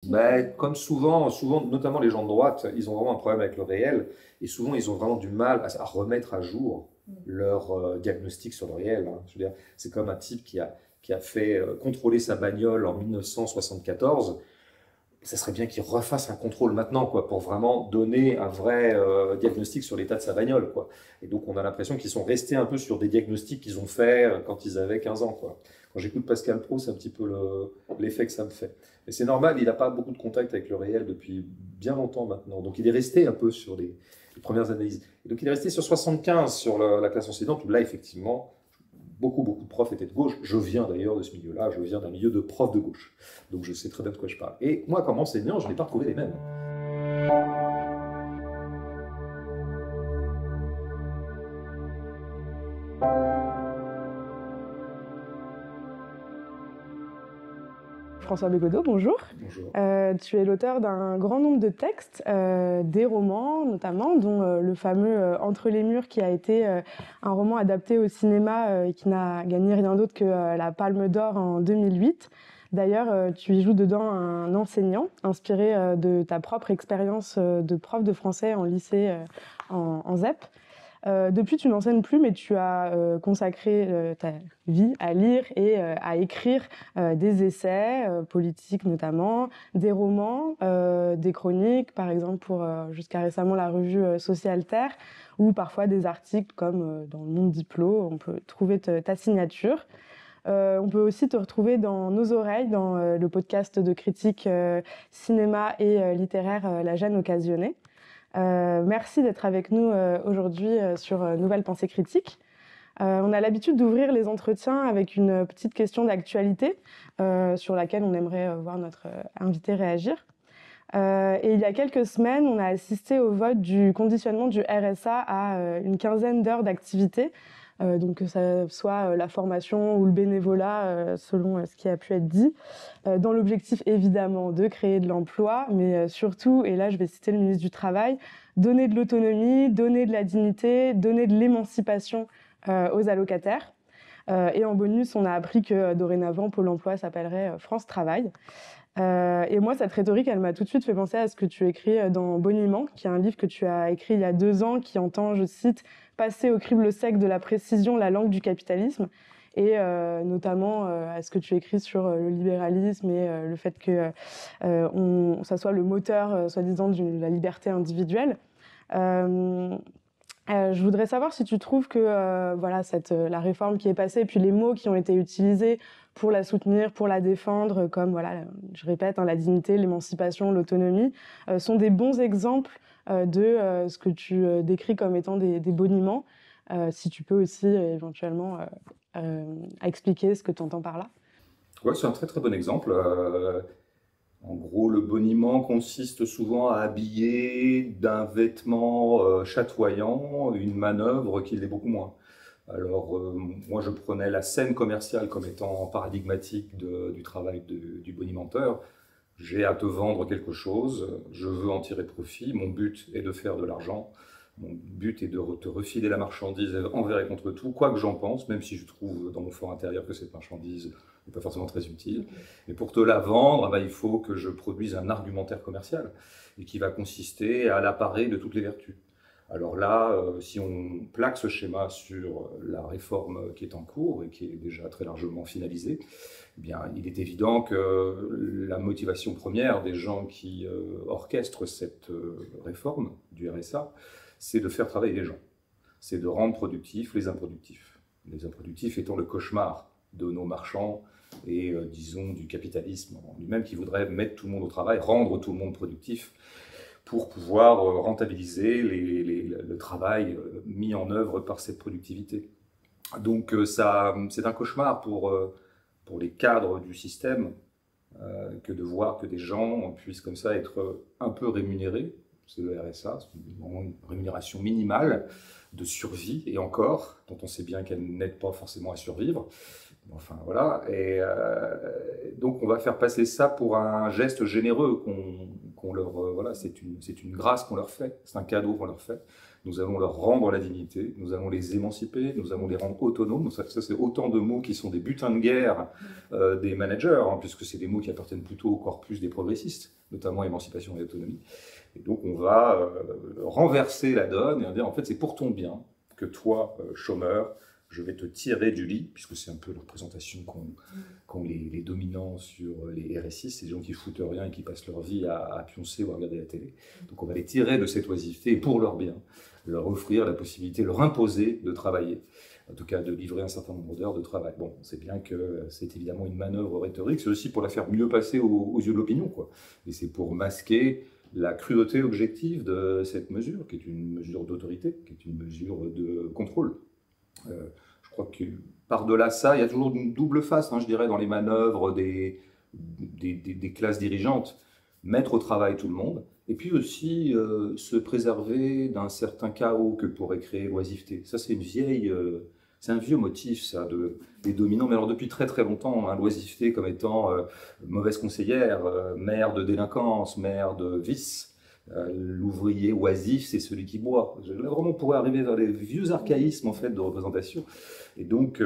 Ben, comme souvent, notamment les gens de droite, ils ont vraiment un problème avec le réel et souvent ils ont vraiment du mal à remettre à jour leur diagnostic sur le réel, hein. Je veux dire, c'est comme un type qui a fait contrôler sa bagnole en 1974. Ça serait bien qu'il refasse un contrôle maintenant, quoi, pour vraiment donner un vrai diagnostic sur l'état de sa bagnole, quoi. Et donc, on a l'impression qu'ils sont restés un peu sur des diagnostics qu'ils ont fait quand ils avaient 15 ans, quoi. Quand j'écoute Pascal Pro, c'est un petit peu l'effet que ça me fait. Et c'est normal, il n'a pas beaucoup de contact avec le réel depuis bien longtemps maintenant. Donc, il est resté un peu sur les premières analyses. Et donc, il est resté sur 75 sur la classe enseignante, où là, effectivement, beaucoup de profs étaient de gauche. Je viens d'ailleurs de ce milieu-là, je viens d'un milieu de profs de gauche. Donc je sais très bien de quoi je parle. Et moi, comme enseignant, je n'ai pas retrouvé les mêmes. François Bégodeau, bonjour. Bonjour. Tu es l'auteur d'un grand nombre de textes, des romans notamment, dont le fameux Entre les murs, qui a été un roman adapté au cinéma et qui n'a gagné rien d'autre que la Palme d'Or en 2008. D'ailleurs, tu y joues dedans un enseignant inspiré de ta propre expérience de prof de français en lycée en ZEP. Depuis, tu n'enseignes plus, mais tu as consacré ta vie à lire et à écrire des essais politiques notamment, des romans, des chroniques, par exemple pour jusqu'à récemment la revue Socialter, ou parfois des articles comme dans Le Monde Diplo, on peut trouver ta signature. On peut aussi te retrouver dans Nos Oreilles, dans le podcast de critique cinéma et littéraire La Gêne Occasionnée. Merci d'être avec nous aujourd'hui sur Nouvelle Pensée Critique. On a l'habitude d'ouvrir les entretiens avec une petite question d'actualité sur laquelle on aimerait voir notre invité réagir. Et il y a quelques semaines, on a assisté au vote du conditionnement du RSA à une quinzaine d'heures d'activité, donc que ça soit la formation ou le bénévolat, selon ce qui a pu être dit, dans l'objectif évidemment de créer de l'emploi, mais surtout, et là je vais citer le ministre du Travail, donner de l'autonomie, donner de la dignité, donner de l'émancipation aux allocataires. Et en bonus, on a appris que dorénavant, Pôle emploi s'appellerait France Travail. Et moi, cette rhétorique, elle m'a tout de suite fait penser à ce que tu écris dans Boniment, qui est un livre que tu as écrit il y a 2 ans, qui entend, je cite, « passer au crible sec de la précision la langue du capitalisme », et notamment à ce que tu écris sur le libéralisme et le fait que ça soit le moteur, soi-disant, de la liberté individuelle. Je voudrais savoir si tu trouves que voilà, la réforme qui est passée, puis les mots qui ont été utilisés pour la soutenir, pour la défendre, comme, voilà, je répète, hein, la dignité, l'émancipation, l'autonomie, sont des bons exemples de ce que tu décris comme étant des boniments. Si tu peux aussi éventuellement expliquer ce que tu entends par là. Ouais, c'est un très très bon exemple. En gros, le boniment consiste souvent à habiller d'un vêtement chatoyant une manœuvre qui l'est beaucoup moins. Alors, moi, je prenais la scène commerciale comme étant paradigmatique du travail du bonimenteur. J'ai à te vendre quelque chose, je veux en tirer profit, mon but est de faire de l'argent, mon but est de te refiler la marchandise envers et contre tout, quoi que j'en pense, même si je trouve dans mon fort intérieur que cette marchandise n'est pas forcément très utile. Et pour te la vendre, eh ben, il faut que je produise un argumentaire commercial, et qui va consister à l'apparer de toutes les vertus. Alors là, si on plaque ce schéma sur la réforme qui est en cours et qui est déjà très largement finalisée, eh bien, il est évident que la motivation première des gens qui orchestrent cette réforme du RSA, c'est de faire travailler les gens. C'est de rendre productifs les improductifs. Les improductifs étant le cauchemar de nos marchands et, disons, du capitalisme en lui-même qui voudrait mettre tout le monde au travail, rendre tout le monde productif, pour pouvoir rentabiliser le travail mis en œuvre par cette productivité. Donc c'est un cauchemar pour les cadres du système que de voir que des gens puissent comme ça être un peu rémunérés. C'est le RSA, c'est une rémunération minimale de survie, et encore, dont on sait bien qu'elle n'aide pas forcément à survivre. Enfin voilà, et donc on va faire passer ça pour un geste généreux voilà, c'est une grâce qu'on leur fait, c'est un cadeau qu'on leur fait. Nous allons leur rendre la dignité, nous allons les émanciper, nous allons les rendre autonomes. Ça c'est autant de mots qui sont des butins de guerre des managers, hein, puisque c'est des mots qui appartiennent plutôt au corpus des progressistes, notamment émancipation et autonomie. Et donc on va renverser la donne et dire en fait c'est pour ton bien que toi, chômeur, je vais te tirer du lit, puisque c'est un peu la représentation qu'ont les dominants sur les RSI, c'est des gens qui foutent rien et qui passent leur vie à pioncer ou à regarder la télé. Donc on va les tirer de cette oisiveté pour leur bien, leur offrir la possibilité, leur imposer de travailler, en tout cas de livrer un certain nombre d'heures de travail. Bon, on sait bien que c'est évidemment une manœuvre rhétorique, c'est aussi pour la faire mieux passer aux yeux de l'opinion, quoi. Et c'est pour masquer la cruauté objective de cette mesure, qui est une mesure d'autorité, qui est une mesure de contrôle. Je crois que par-delà ça, il y a toujours une double face, hein, je dirais, dans les manœuvres des classes dirigeantes. Mettre au travail tout le monde, et puis aussi se préserver d'un certain chaos que pourrait créer l'oisiveté. Ça, c'est c'est un vieux motif, ça, des dominants, mais alors depuis très très longtemps, hein, l'oisiveté comme étant mauvaise conseillère, mère de délinquance, mère de vice. L'ouvrier oisif, c'est celui qui boit. Là, vraiment, on pourrait arriver vers les vieux archaïsmes en fait, de représentation. Et donc,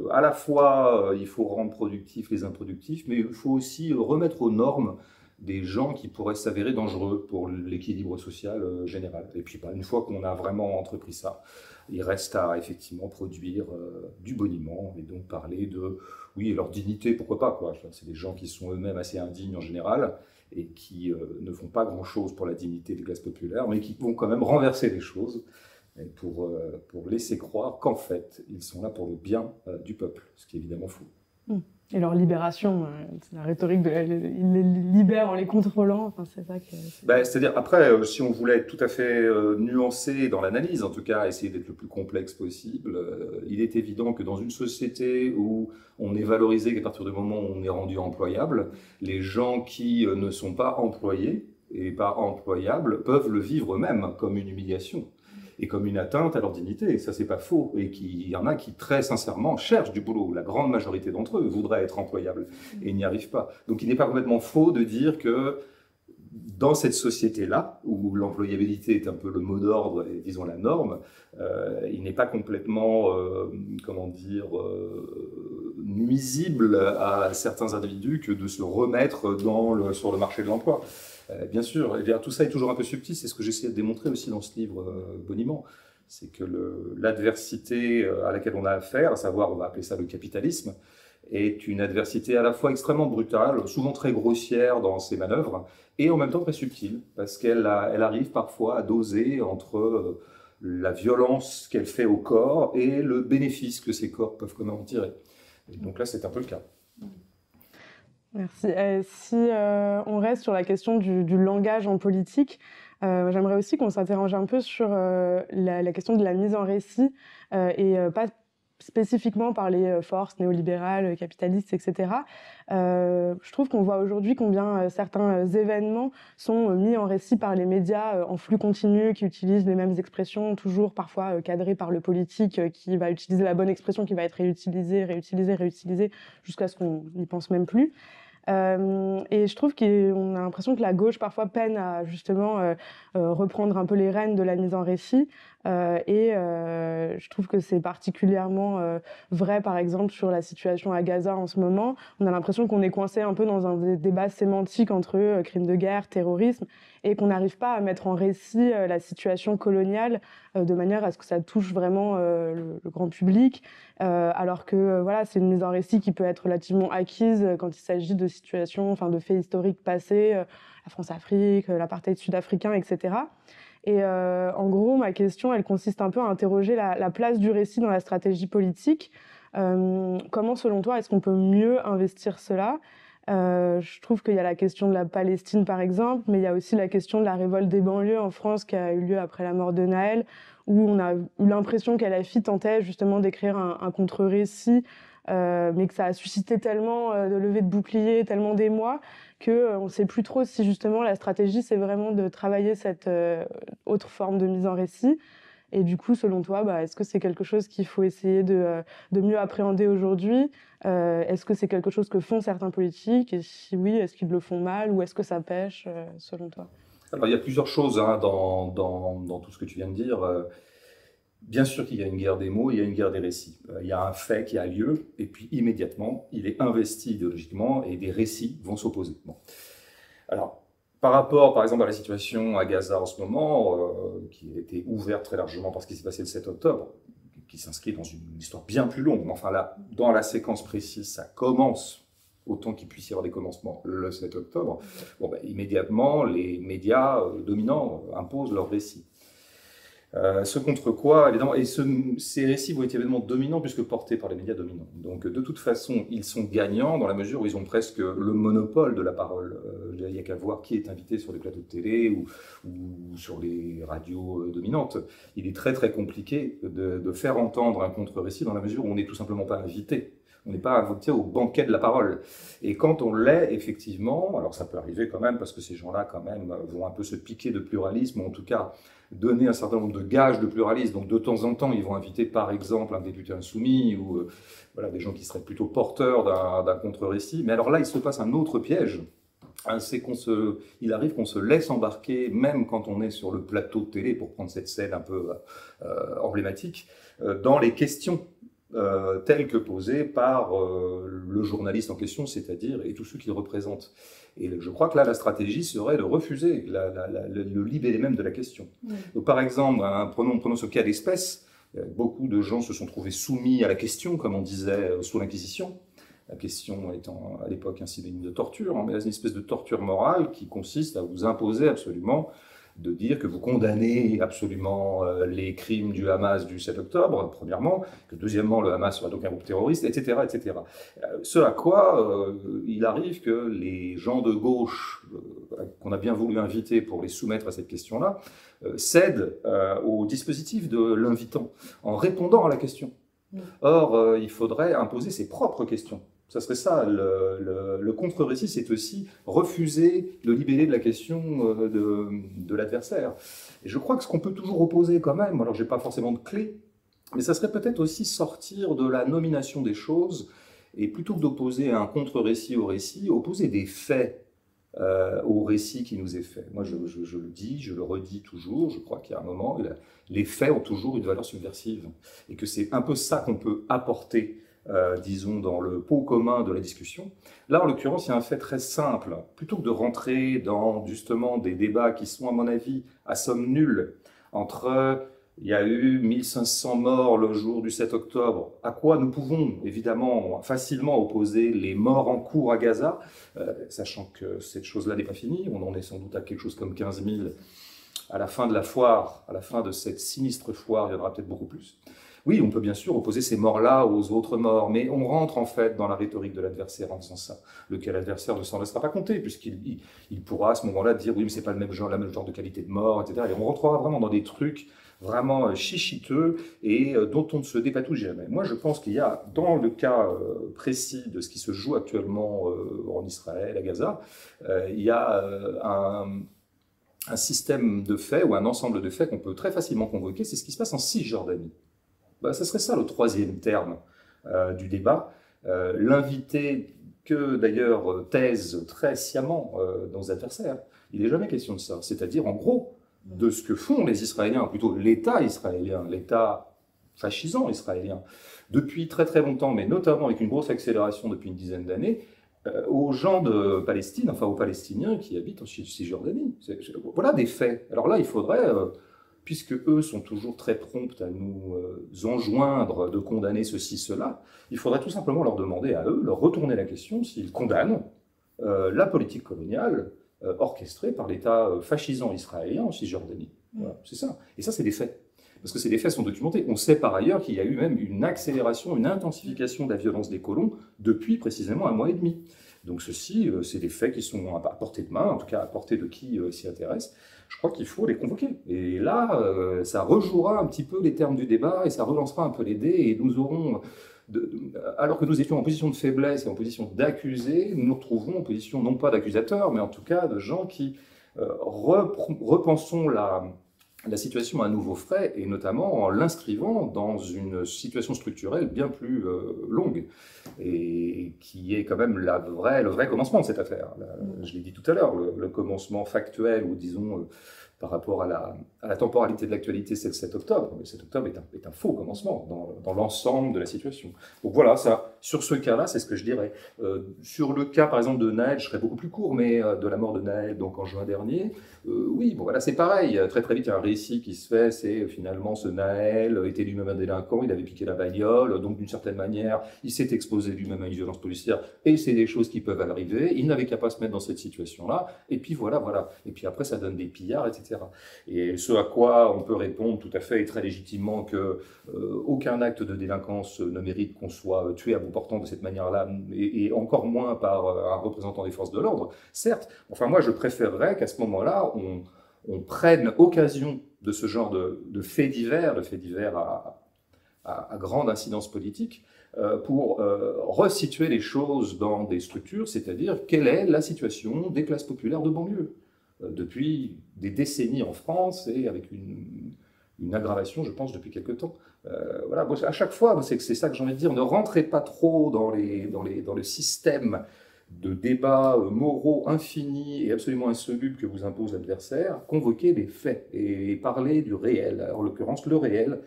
à la fois, il faut rendre productifs les improductifs, mais il faut aussi remettre aux normes des gens qui pourraient s'avérer dangereux pour l'équilibre social général. Et puis, une fois qu'on a vraiment entrepris ça, il reste à effectivement produire du boniment et donc parler de, oui, leur dignité, pourquoi pas, quoi. C'est des gens qui sont eux-mêmes assez indignes en général et qui ne font pas grand-chose pour la dignité des classes populaires, mais qui vont quand même renverser les choses pour laisser croire qu'en fait, ils sont là pour le bien du peuple, ce qui est évidemment faux. Et leur libération, c'est la rhétorique ils les libèrent en les contrôlant. Enfin, c'est ça que. C'est-à-dire, après, si on voulait être tout à fait nuancé dans l'analyse, en tout cas, essayer d'être le plus complexe possible, il est évident que dans une société où on est valorisé qu'à partir du moment où on est rendu employable, les gens qui ne sont pas employés et pas employables peuvent le vivre eux-mêmes comme une humiliation et comme une atteinte à leur dignité. Et ça, c'est pas faux. Et il y en a qui, très sincèrement, cherchent du boulot. La grande majorité d'entre eux voudraient être employables et n'y arrivent pas. Donc, il n'est pas complètement faux de dire que dans cette société-là, où l'employabilité est un peu le mot d'ordre et, disons, la norme, il n'est pas complètement, nuisible à certains individus que de se remettre sur le marché de l'emploi. Bien sûr, tout ça est toujours un peu subtil, c'est ce que j'essaie de démontrer aussi dans ce livre Boniment. C'est que l'adversité à laquelle on a affaire, à savoir, on va appeler ça le capitalisme, est une adversité à la fois extrêmement brutale, souvent très grossière dans ses manœuvres, et en même temps très subtile, parce qu'elle arrive parfois à doser entre la violence qu'elle fait au corps et le bénéfice que ces corps peuvent quand même en tirer. Et donc là, c'est un peu le cas. Merci. Si on reste sur la question du langage en politique, j'aimerais aussi qu'on s'interroge un peu sur la question de la mise en récit et pas spécifiquement par les forces néolibérales, capitalistes, etc. Je trouve qu'on voit aujourd'hui combien certains événements sont mis en récit par les médias en flux continu, qui utilisent les mêmes expressions, toujours parfois cadrées par le politique, qui va utiliser la bonne expression, qui va être réutilisée, jusqu'à ce qu'on n'y pense même plus. Et je trouve qu'on a l'impression que la gauche parfois peine à justement reprendre un peu les rênes de la mise en récit. Je trouve que c'est particulièrement vrai, par exemple, sur la situation à Gaza en ce moment. On a l'impression qu'on est coincé un peu dans un débat sémantique entre crimes de guerre, terrorisme, et qu'on n'arrive pas à mettre en récit la situation coloniale de manière à ce que ça touche vraiment le grand public. Alors que voilà, c'est une mise en récit qui peut être relativement acquise quand il s'agit de situations, enfin de faits historiques passés, la France-Afrique, l'apartheid sud-africain, etc. Et en gros, ma question, elle consiste un peu à interroger la place du récit dans la stratégie politique. Comment, selon toi, est-ce qu'on peut mieux investir cela ? Je trouve qu'il y a la question de la Palestine, par exemple, mais il y a aussi la question de la révolte des banlieues en France qui a eu lieu après la mort de Naël, où on a eu l'impression qu'LFI tentait justement d'écrire un contre-récit, mais que ça a suscité tellement de levées de boucliers, tellement d'émoi, qu'on ne sait plus trop si justement la stratégie, c'est vraiment de travailler cette autre forme de mise en récit. Et du coup, selon toi, est-ce que c'est quelque chose qu'il faut essayer de mieux appréhender aujourd'hui? Est-ce que c'est quelque chose que font certains politiques? Et si oui, est-ce qu'ils le font mal ou est-ce que ça pêche, selon toi? Alors, il y a plusieurs choses hein, dans tout ce que tu viens de dire. Bien sûr qu'il y a une guerre des mots, il y a une guerre des récits. Il y a un fait qui a lieu, et puis immédiatement, il est investi idéologiquement, et des récits vont s'opposer. Bon. Alors, par rapport, par exemple, à la situation à Gaza en ce moment, qui a été ouverte très largement par ce qui s'est passé le 7 octobre, qui s'inscrit dans une histoire bien plus longue, mais enfin là, dans la séquence précise, ça commence, autant qu'il puisse y avoir des commencements, le 7 octobre. Bon, immédiatement, les médias dominants imposent leur récit. Ce contre quoi, évidemment, et ces récits vont être évidemment dominants puisque portés par les médias dominants. Donc de toute façon, ils sont gagnants dans la mesure où ils ont presque le monopole de la parole. Il n'y a qu'à voir qui est invité sur les plateaux de télé ou sur les radios dominantes. Il est très très compliqué de faire entendre un contre-récit dans la mesure où on n'est tout simplement pas invité. On n'est pas invité au banquet de la parole. Et quand on l'est, effectivement, alors ça peut arriver quand même, parce que ces gens-là, quand même, vont un peu se piquer de pluralisme, ou en tout cas donner un certain nombre de gages de pluralisme. Donc de temps en temps, ils vont inviter, par exemple, un député insoumis, ou voilà, des gens qui seraient plutôt porteurs d'un contre-récit. Mais alors là, il se passe un autre piège. C'est il arrive qu'on se laisse embarquer, même quand on est sur le plateau de télé, pour prendre cette scène un peu emblématique, dans les questions telles que posées par le journaliste en question, c'est-à-dire, et tous ceux qu'il représente. Et je crois que là, la stratégie serait de refuser le libellé même de la question. Donc, par exemple, prenons ce cas d'espèce, beaucoup de gens se sont trouvés soumis à la question, comme on disait sous l'Inquisition. La question étant à l'époque un synonyme de torture, mais une espèce de torture morale qui consiste à vous imposer absolument de dire que vous condamnez absolument les crimes du Hamas du 7 octobre, premièrement, que deuxièmement, le Hamas sera donc un groupe terroriste, etc. etc. Ce à quoi il arrive que les gens de gauche, qu'on a bien voulu inviter pour les soumettre à cette question-là, cèdent au dispositif de l'invitant, en répondant à la question. Or, il faudrait imposer ses propres questions. Ça serait ça, le contre-récit, c'est aussi refuser le libellé de la question de l'adversaire. Et je crois que ce qu'on peut toujours opposer quand même, alors je n'ai pas forcément de clé, mais ça serait peut-être aussi sortir de la nomination des choses, et plutôt que d'opposer un contre-récit au récit, opposer des faits au récit qui nous est fait. Moi, je le dis, je le redis toujours, je crois qu'il y a un moment, les faits ont toujours une valeur subversive, et que c'est un peu ça qu'on peut apporter disons, dans le pot commun de la discussion. Là, en l'occurrence, il y a un fait très simple. Plutôt que de rentrer dans, justement, des débats qui sont, à mon avis, à somme nulle, entre, il y a eu 1500 morts le jour du 7 octobre, à quoi nous pouvons, évidemment, facilement opposer les morts en cours à Gaza, sachant que cette chose-là n'est pas finie, on en est sans doute à quelque chose comme 15 000 à la fin de la foire, à la fin de cette sinistre foire, il y en aura peut-être beaucoup plus. Oui, on peut bien sûr opposer ces morts-là aux autres morts, mais on rentre en fait dans la rhétorique de l'adversaire en faisant ça, lequel adversaire ne s'en laissera pas compter, puisqu'il pourra à ce moment-là dire oui, mais c'est pas le même genre de qualité de mort, etc. Et on rentrera vraiment dans des trucs vraiment chichiteux et dont on ne se dépatouille jamais. Moi, je pense qu'il y a, dans le cas précis de ce qui se joue actuellement en Israël, à Gaza, il y a un système de faits ou un ensemble de faits qu'on peut très facilement convoquer, c'est ce qui se passe en Cisjordanie. Ce serait ça le troisième terme du débat. L'invité que d'ailleurs taisent très sciemment nos adversaires, il n'est jamais question de ça. C'est-à-dire en gros de ce que font les Israéliens, plutôt l'État israélien, l'État fascisant israélien, depuis très très longtemps, mais notamment avec une grosse accélération depuis une dizaine d'années, aux gens de Palestine, enfin aux Palestiniens qui habitent en Cisjordanie. Voilà des faits. Alors là, il faudrait... puisque eux sont toujours très prompts à nous enjoindre de condamner ceci, cela, il faudrait tout simplement leur demander à eux, leur retourner la question s'ils condamnent la politique coloniale orchestrée par l'État fascisant israélien en Cisjordanie. Voilà, c'est ça. Et ça, c'est des faits. Parce que ces faits sont documentés. On sait par ailleurs qu'il y a eu même une accélération, une intensification de la violence des colons depuis précisément 1 mois et demi. Donc ceci, c'est des faits qui sont à portée de main, en tout cas à portée de qui s'y intéresse. Je crois qu'il faut les convoquer. Et là, ça rejouera un petit peu les termes du débat et ça relancera un peu les dés et nous aurons, alors que nous étions en position de faiblesse et en position d'accusés, nous nous retrouverons en position non pas d'accusateurs, mais en tout cas de gens qui repensons la situation à nouveau frais, et notamment en l'inscrivant dans une situation structurelle bien plus longue, et qui est quand même le vrai commencement de cette affaire. Je l'ai dit tout à l'heure, le commencement factuel, ou disons, par rapport à la temporalité de l'actualité, c'est le 7 octobre. Le 7 octobre est un faux commencement dans l'ensemble de la situation. Donc voilà, ça, sur ce cas-là, c'est ce que je dirais. Sur le cas, par exemple, de Naël, je serais beaucoup plus court, mais de la mort de Naël, donc en juin dernier, oui, bon voilà, c'est pareil. Très très vite, il y a un récit qui se fait, c'est finalement ce Naël était lui-même un délinquant, il avait piqué la bagnole, donc d'une certaine manière, il s'est exposé lui-même à une violence policière, et c'est des choses qui peuvent arriver. Il n'avait qu'à pas se mettre dans cette situation-là, et puis voilà, voilà. Et puis après, ça donne des pillards, etc. Et ce à quoi on peut répondre tout à fait et très légitimement que aucun acte de délinquance ne mérite qu'on soit tué à bout portant de cette manière-là, et encore moins par un représentant des forces de l'ordre, certes. Enfin, moi, je préférerais qu'à ce moment-là, on prenne occasion de ce genre de faits divers, à grande incidence politique, pour resituer les choses dans des structures, c'est-à-dire quelle est la situation des classes populaires de banlieue depuis des décennies en France, et avec une aggravation, je pense, depuis quelque temps. Voilà, bon, à chaque fois, c'est ça que j'ai envie de dire, ne rentrez pas trop dans le système de débats moraux infinis et absolument insolubles que vous impose l'adversaire. Convoquez des faits et parlez du réel, en l'occurrence le réel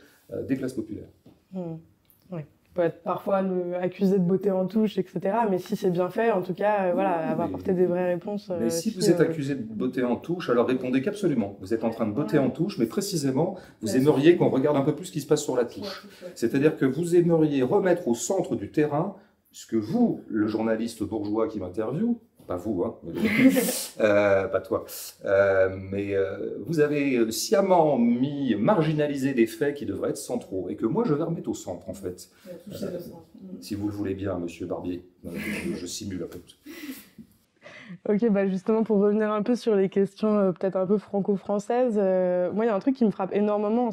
des classes populaires. Oui. Peut être parfois accusé de beauté en touche, etc. Mais si c'est bien fait, en tout cas, voilà, avoir apporté des vraies réponses. Mais si vous êtes accusé de beauté en touche, alors répondez qu'absolument. Vous êtes en train de botter en touche, mais précisément, vous aimeriez qu'on regarde un peu plus ce qui se passe sur la touche. C'est-à-dire que vous aimeriez remettre au centre du terrain ce que vous, le journaliste bourgeois qui m'interviewe, pas vous, hein, pas toi, mais vous avez sciemment marginalisé des faits qui devraient être centraux, et que moi je vais remettre au centre, en fait. Si vous le voulez bien, monsieur Barbier. Je simule un peu. Ok, bah justement, pour revenir un peu sur les questions peut-être un peu franco-françaises, moi, il y a un truc qui me frappe énormément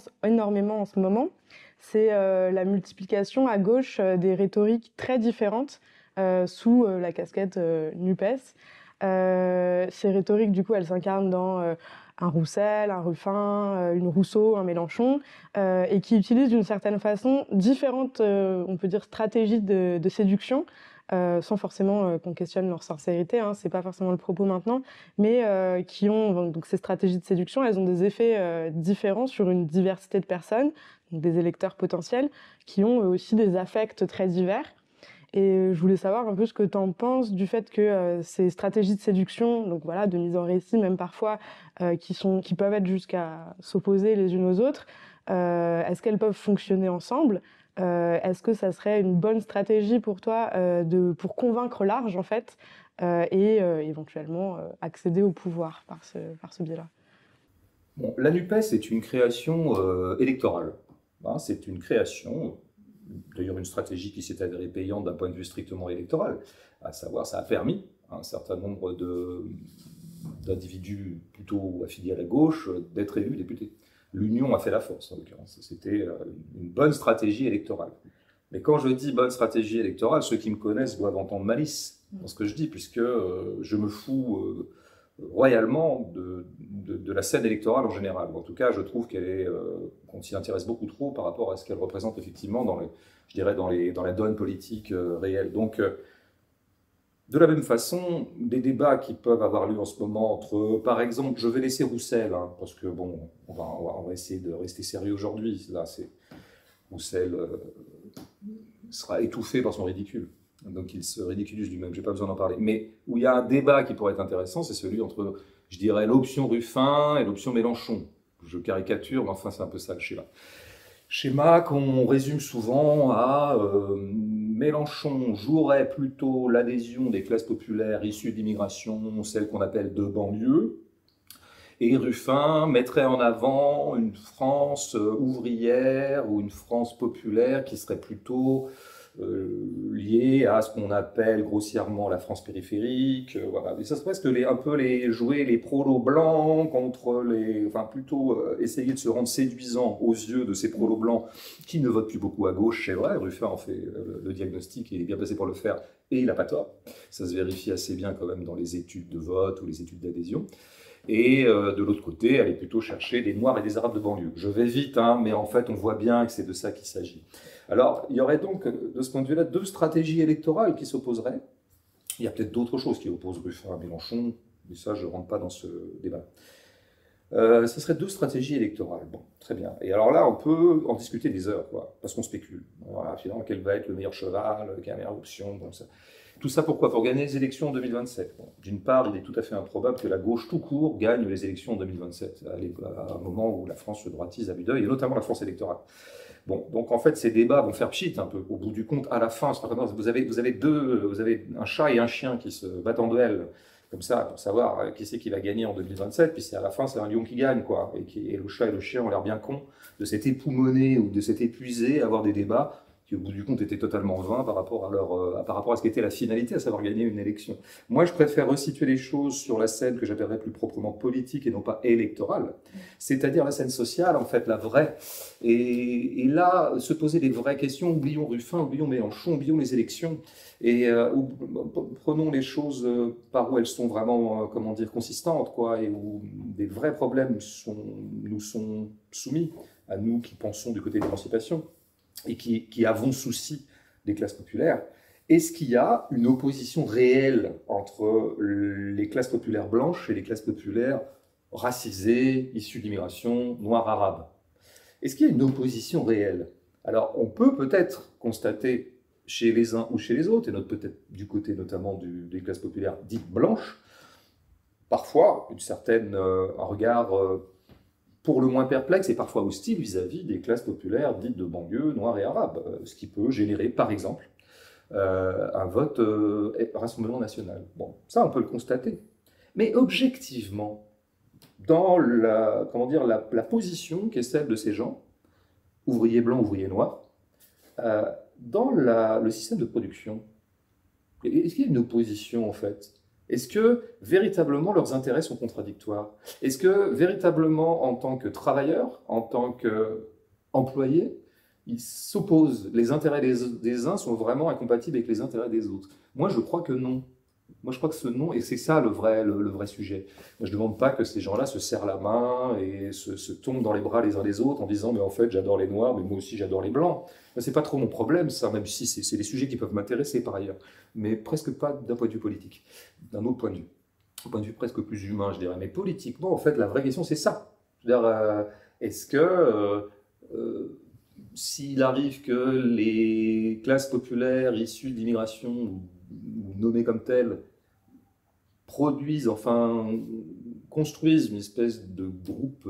en ce moment, c'est la multiplication à gauche des rhétoriques très différentes sous la casquette NUPES. Ces rhétoriques, du coup, elles s'incarnent dans un Roussel, un Ruffin, une Rousseau, un Mélenchon, et qui utilisent d'une certaine façon différentes, on peut dire, stratégies de séduction, sans forcément qu'on questionne leur sincérité, hein, c'est pas forcément le propos maintenant, mais qui ont, donc ces stratégies de séduction, elles ont des effets différents sur une diversité de personnes, donc des électeurs potentiels, qui ont aussi des affects très divers. Et je voulais savoir un peu ce que tu en penses du fait que ces stratégies de séduction, donc voilà, de mise en récit même parfois, qui peuvent être jusqu'à s'opposer les unes aux autres, est-ce qu'elles peuvent fonctionner ensemble? Est-ce que ça serait une bonne stratégie pour toi pour convaincre large en fait et éventuellement accéder au pouvoir par ce biais-là? Bon, la NUPES est une création électorale. Hein, c'est une création, d'ailleurs une stratégie qui s'est avérée payante d'un point de vue strictement électoral, à savoir ça a permis à un certain nombre d'individus plutôt affiliés à la gauche d'être élus députés. L'union a fait la force, en l'occurrence. C'était une bonne stratégie électorale. Mais quand je dis bonne stratégie électorale, ceux qui me connaissent doivent entendre malice dans ce que je dis, puisque je me fous royalement de la scène électorale en général. En tout cas, je trouve qu'on s'y intéresse beaucoup trop par rapport à ce qu'elle représente effectivement dans la donne politique réelle. Donc, de la même façon, des débats qui peuvent avoir lieu en ce moment entre, par exemple, je vais laisser Roussel, hein, parce que bon, on va essayer de rester sérieux aujourd'hui. Là, Roussel sera étouffé par son ridicule. Donc il se ridiculise lui-même, je n'ai pas besoin d'en parler. Mais où il y a un débat qui pourrait être intéressant, c'est celui entre, je dirais, l'option Ruffin et l'option Mélenchon. Je caricature, mais enfin c'est un peu ça le schéma. Schéma qu'on résume souvent à Mélenchon jouerait plutôt l'adhésion des classes populaires issues d'immigration, celles qu'on appelle de banlieue, et Ruffin mettrait en avant une France ouvrière ou une France populaire qui serait plutôt liée à ce qu'on appelle grossièrement la France périphérique. Voilà. Et ça serait presque jouer les prolos blancs contre enfin plutôt essayer de se rendre séduisant aux yeux de ces prolos blancs qui ne votent plus beaucoup à gauche, c'est vrai. Ruffin en fait le diagnostic et il est bien placé pour le faire et il n'a pas tort. Ça se vérifie assez bien quand même dans les études de vote ou les études d'adhésion. Et de l'autre côté, aller plutôt chercher des Noirs et des Arabes de banlieue. Je vais vite, hein, mais en fait, on voit bien que c'est de ça qu'il s'agit. Alors, il y aurait donc, de ce point de vue-là, deux stratégies électorales qui s'opposeraient. Il y a peut-être d'autres choses qui opposent Ruffin à Mélenchon, mais ça, je ne rentre pas dans ce débat. Ce serait deux stratégies électorales. Bon, très bien. Et alors là, on peut en discuter des heures, quoi, parce qu'on spécule. Voilà, finalement, quel va être le meilleur cheval, quelle est la meilleure option, bon, ça. Tout ça pourquoi? Pour gagner les élections en 2027. Bon, d'une part, il est tout à fait improbable que la gauche tout court gagne les élections en 2027, à un moment où la France se droitise à vue d'œil, et notamment la France électorale. Bon, donc en fait, ces débats vont faire pchit un peu. Au bout du compte, à la fin, vous avez un chat et un chien qui se battent en duel, comme ça, pour savoir qui c'est qui va gagner en 2027, puis c'est à la fin, c'est un lion qui gagne, quoi. Et le chat et le chien ont l'air bien cons de s'être époumonés ou de s'être épuisés à avoir des débats qui au bout du compte étaient totalement vains par rapport à ce qu'était la finalité, à savoir gagner une élection. Moi, je préfère resituer les choses sur la scène que j'appellerais plus proprement politique et non pas électorale, c'est-à-dire la scène sociale, en fait, la vraie. Et là, se poser les vraies questions, oublions Ruffin, oublions Mélenchon, oublions les élections, et prenons les choses par où elles sont vraiment, comment dire, consistantes, quoi, et où des vrais problèmes nous sont soumis, à nous qui pensons du côté de l'émancipation et qui avons souci des classes populaires. Est-ce qu'il y a une opposition réelle entre les classes populaires blanches et les classes populaires racisées, issues d'immigration, noires, arabes? Est-ce qu'il y a une opposition réelle? Alors, on peut peut-être constater chez les uns ou chez les autres, et peut-être du côté notamment des classes populaires dites blanches, parfois un regard pour le moins perplexe et parfois hostile vis-à-vis des classes populaires dites de banlieue, noires et arabes, ce qui peut générer, par exemple, un vote Rassemblement national. Bon, ça, on peut le constater. Mais objectivement, dans la position qui est celle de ces gens, ouvriers blancs, ouvriers noirs, dans le système de production, est-ce qu'il y a une opposition, en fait? Est-ce que véritablement leurs intérêts sont contradictoires? Est-ce que véritablement, en tant que travailleurs, en tant qu'employés, ils s'opposent? Les intérêts des uns sont vraiment incompatibles avec les intérêts des autres? Moi, je crois que non. Moi, je crois que ce non, et c'est ça le vrai sujet. Moi, je ne demande pas que ces gens-là se serrent la main et se tombent dans les bras les uns des autres en disant « mais en fait, j'adore les noirs, mais moi aussi, j'adore les blancs ». C'est pas trop mon problème, ça, même si c'est des sujets qui peuvent m'intéresser par ailleurs, mais presque pas d'un point de vue politique, d'un autre point de vue. Un point de vue presque plus humain, je dirais. Mais politiquement, en fait, la vraie question, c'est ça. Je veux dire, est-ce que s'il arrive que les classes populaires issues d'immigration ou nommées comme telles produisent, enfin, construisent une espèce de groupe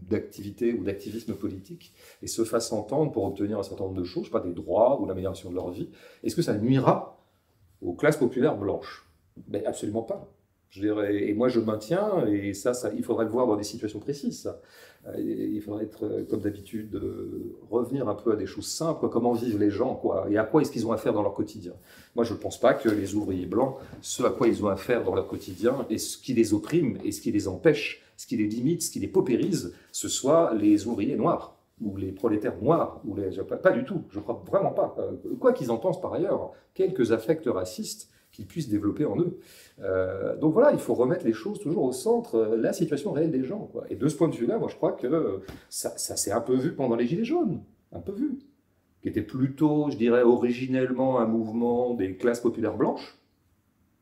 d'activité ou d'activisme politique et se fassent entendre pour obtenir un certain nombre de choses, je sais pas, des droits ou l'amélioration de leur vie, est-ce que ça nuira aux classes populaires blanches? Ben, absolument pas. Je dirais, et moi je maintiens, et ça, il faudrait le voir dans des situations précises, ça. Il faudrait être, comme d'habitude, revenir un peu à des choses simples, quoi, comment vivent les gens, quoi, et à quoi est-ce qu'ils ont à faire dans leur quotidien. Moi je ne pense pas que les ouvriers blancs, ce à quoi ils ont à faire dans leur quotidien, et ce qui les opprime, et ce qui les empêche, ce qui les limite, ce qui les paupérise, ce soit les ouvriers noirs, ou les prolétaires noirs, pas du tout, je crois vraiment pas. Quoi qu'ils en pensent par ailleurs, quelques affects racistes qu'ils puissent développer en eux. Donc voilà, il faut remettre les choses toujours au centre, la situation réelle des gens, quoi. Et de ce point de vue-là, moi je crois que ça s'est un peu vu pendant les Gilets jaunes, un peu vu, qui était plutôt, je dirais, originellement un mouvement des classes populaires blanches,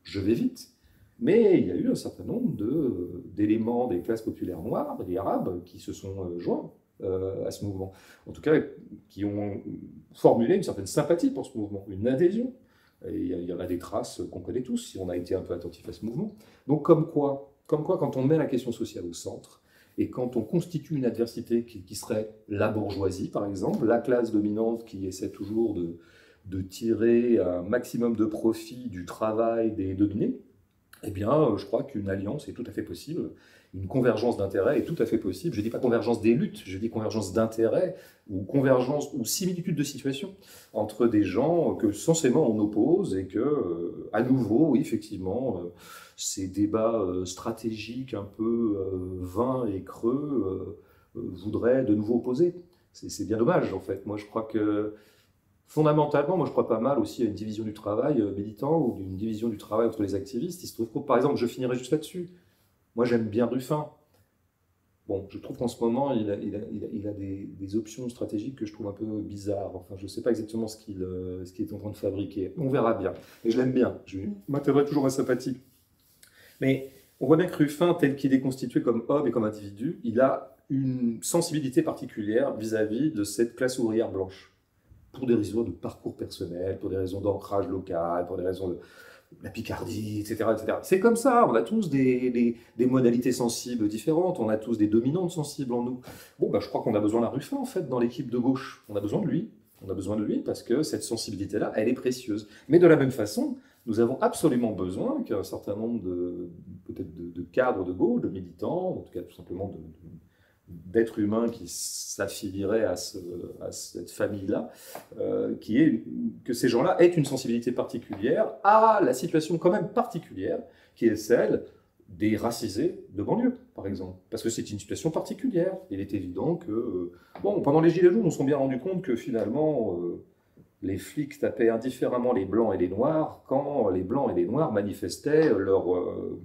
je vais vite, mais il y a eu un certain nombre d'éléments des classes populaires noires et arabes qui se sont joints à ce mouvement, en tout cas qui ont formulé une certaine sympathie pour ce mouvement, une adhésion. Et il y en a des traces qu'on connaît tous, si on a été un peu attentif à ce mouvement. Donc comme quoi, quand on met la question sociale au centre, et quand on constitue une adversité qui serait la bourgeoisie, par exemple, la classe dominante qui essaie toujours de tirer un maximum de profit du travail des dominés, eh bien, je crois qu'une alliance est tout à fait possible, une convergence d'intérêts est tout à fait possible. Je ne dis pas convergence des luttes, je dis convergence d'intérêts ou convergence ou similitude de situation entre des gens que censément on oppose et que, à nouveau, oui, effectivement, ces débats stratégiques un peu vains et creux voudraient de nouveau opposer. C'est bien dommage, en fait. Moi, je crois que fondamentalement, moi je crois pas mal aussi à une division du travail militant ou une division du travail entre les activistes. Il se trouve que, par exemple, je finirai juste là-dessus. Moi, j'aime bien Ruffin. Bon, je trouve qu'en ce moment, il a des options stratégiques que je trouve un peu bizarres. Enfin, je ne sais pas exactement ce qu'il est en train de fabriquer. On verra bien. Mais je l'aime bien. Je m'attellerai toujours à sa sympathie. Mais on voit bien que Ruffin, tel qu'il est constitué comme homme et comme individu, il a une sensibilité particulière vis-à-vis de cette classe ouvrière blanche. Pour des raisons de parcours personnel, pour des raisons d'ancrage local, pour des raisons de la Picardie, etc., etc. C'est comme ça, on a tous des modalités sensibles différentes, on a tous des dominantes sensibles en nous. Bon, bah, je crois qu'on a besoin d'un Ruffin, en fait, dans l'équipe de gauche. On a besoin de lui. On a besoin de lui parce que cette sensibilité-là, elle est précieuse. Mais de la même façon, nous avons absolument besoin qu'un certain nombre peut-être de cadres de gauche, de militants, en tout cas tout simplement d'êtres humains qui s'affilieraient à cette famille-là, que ces gens-là aient une sensibilité particulière à la situation quand même particulière, qui est celle des racisés de banlieue, par exemple. Parce que c'est une situation particulière. Il est évident que, bon, pendant les Gilets jaunes, on s'est bien rendu compte que finalement, les flics tapaient indifféremment les blancs et les noirs quand les blancs et les noirs manifestaient leur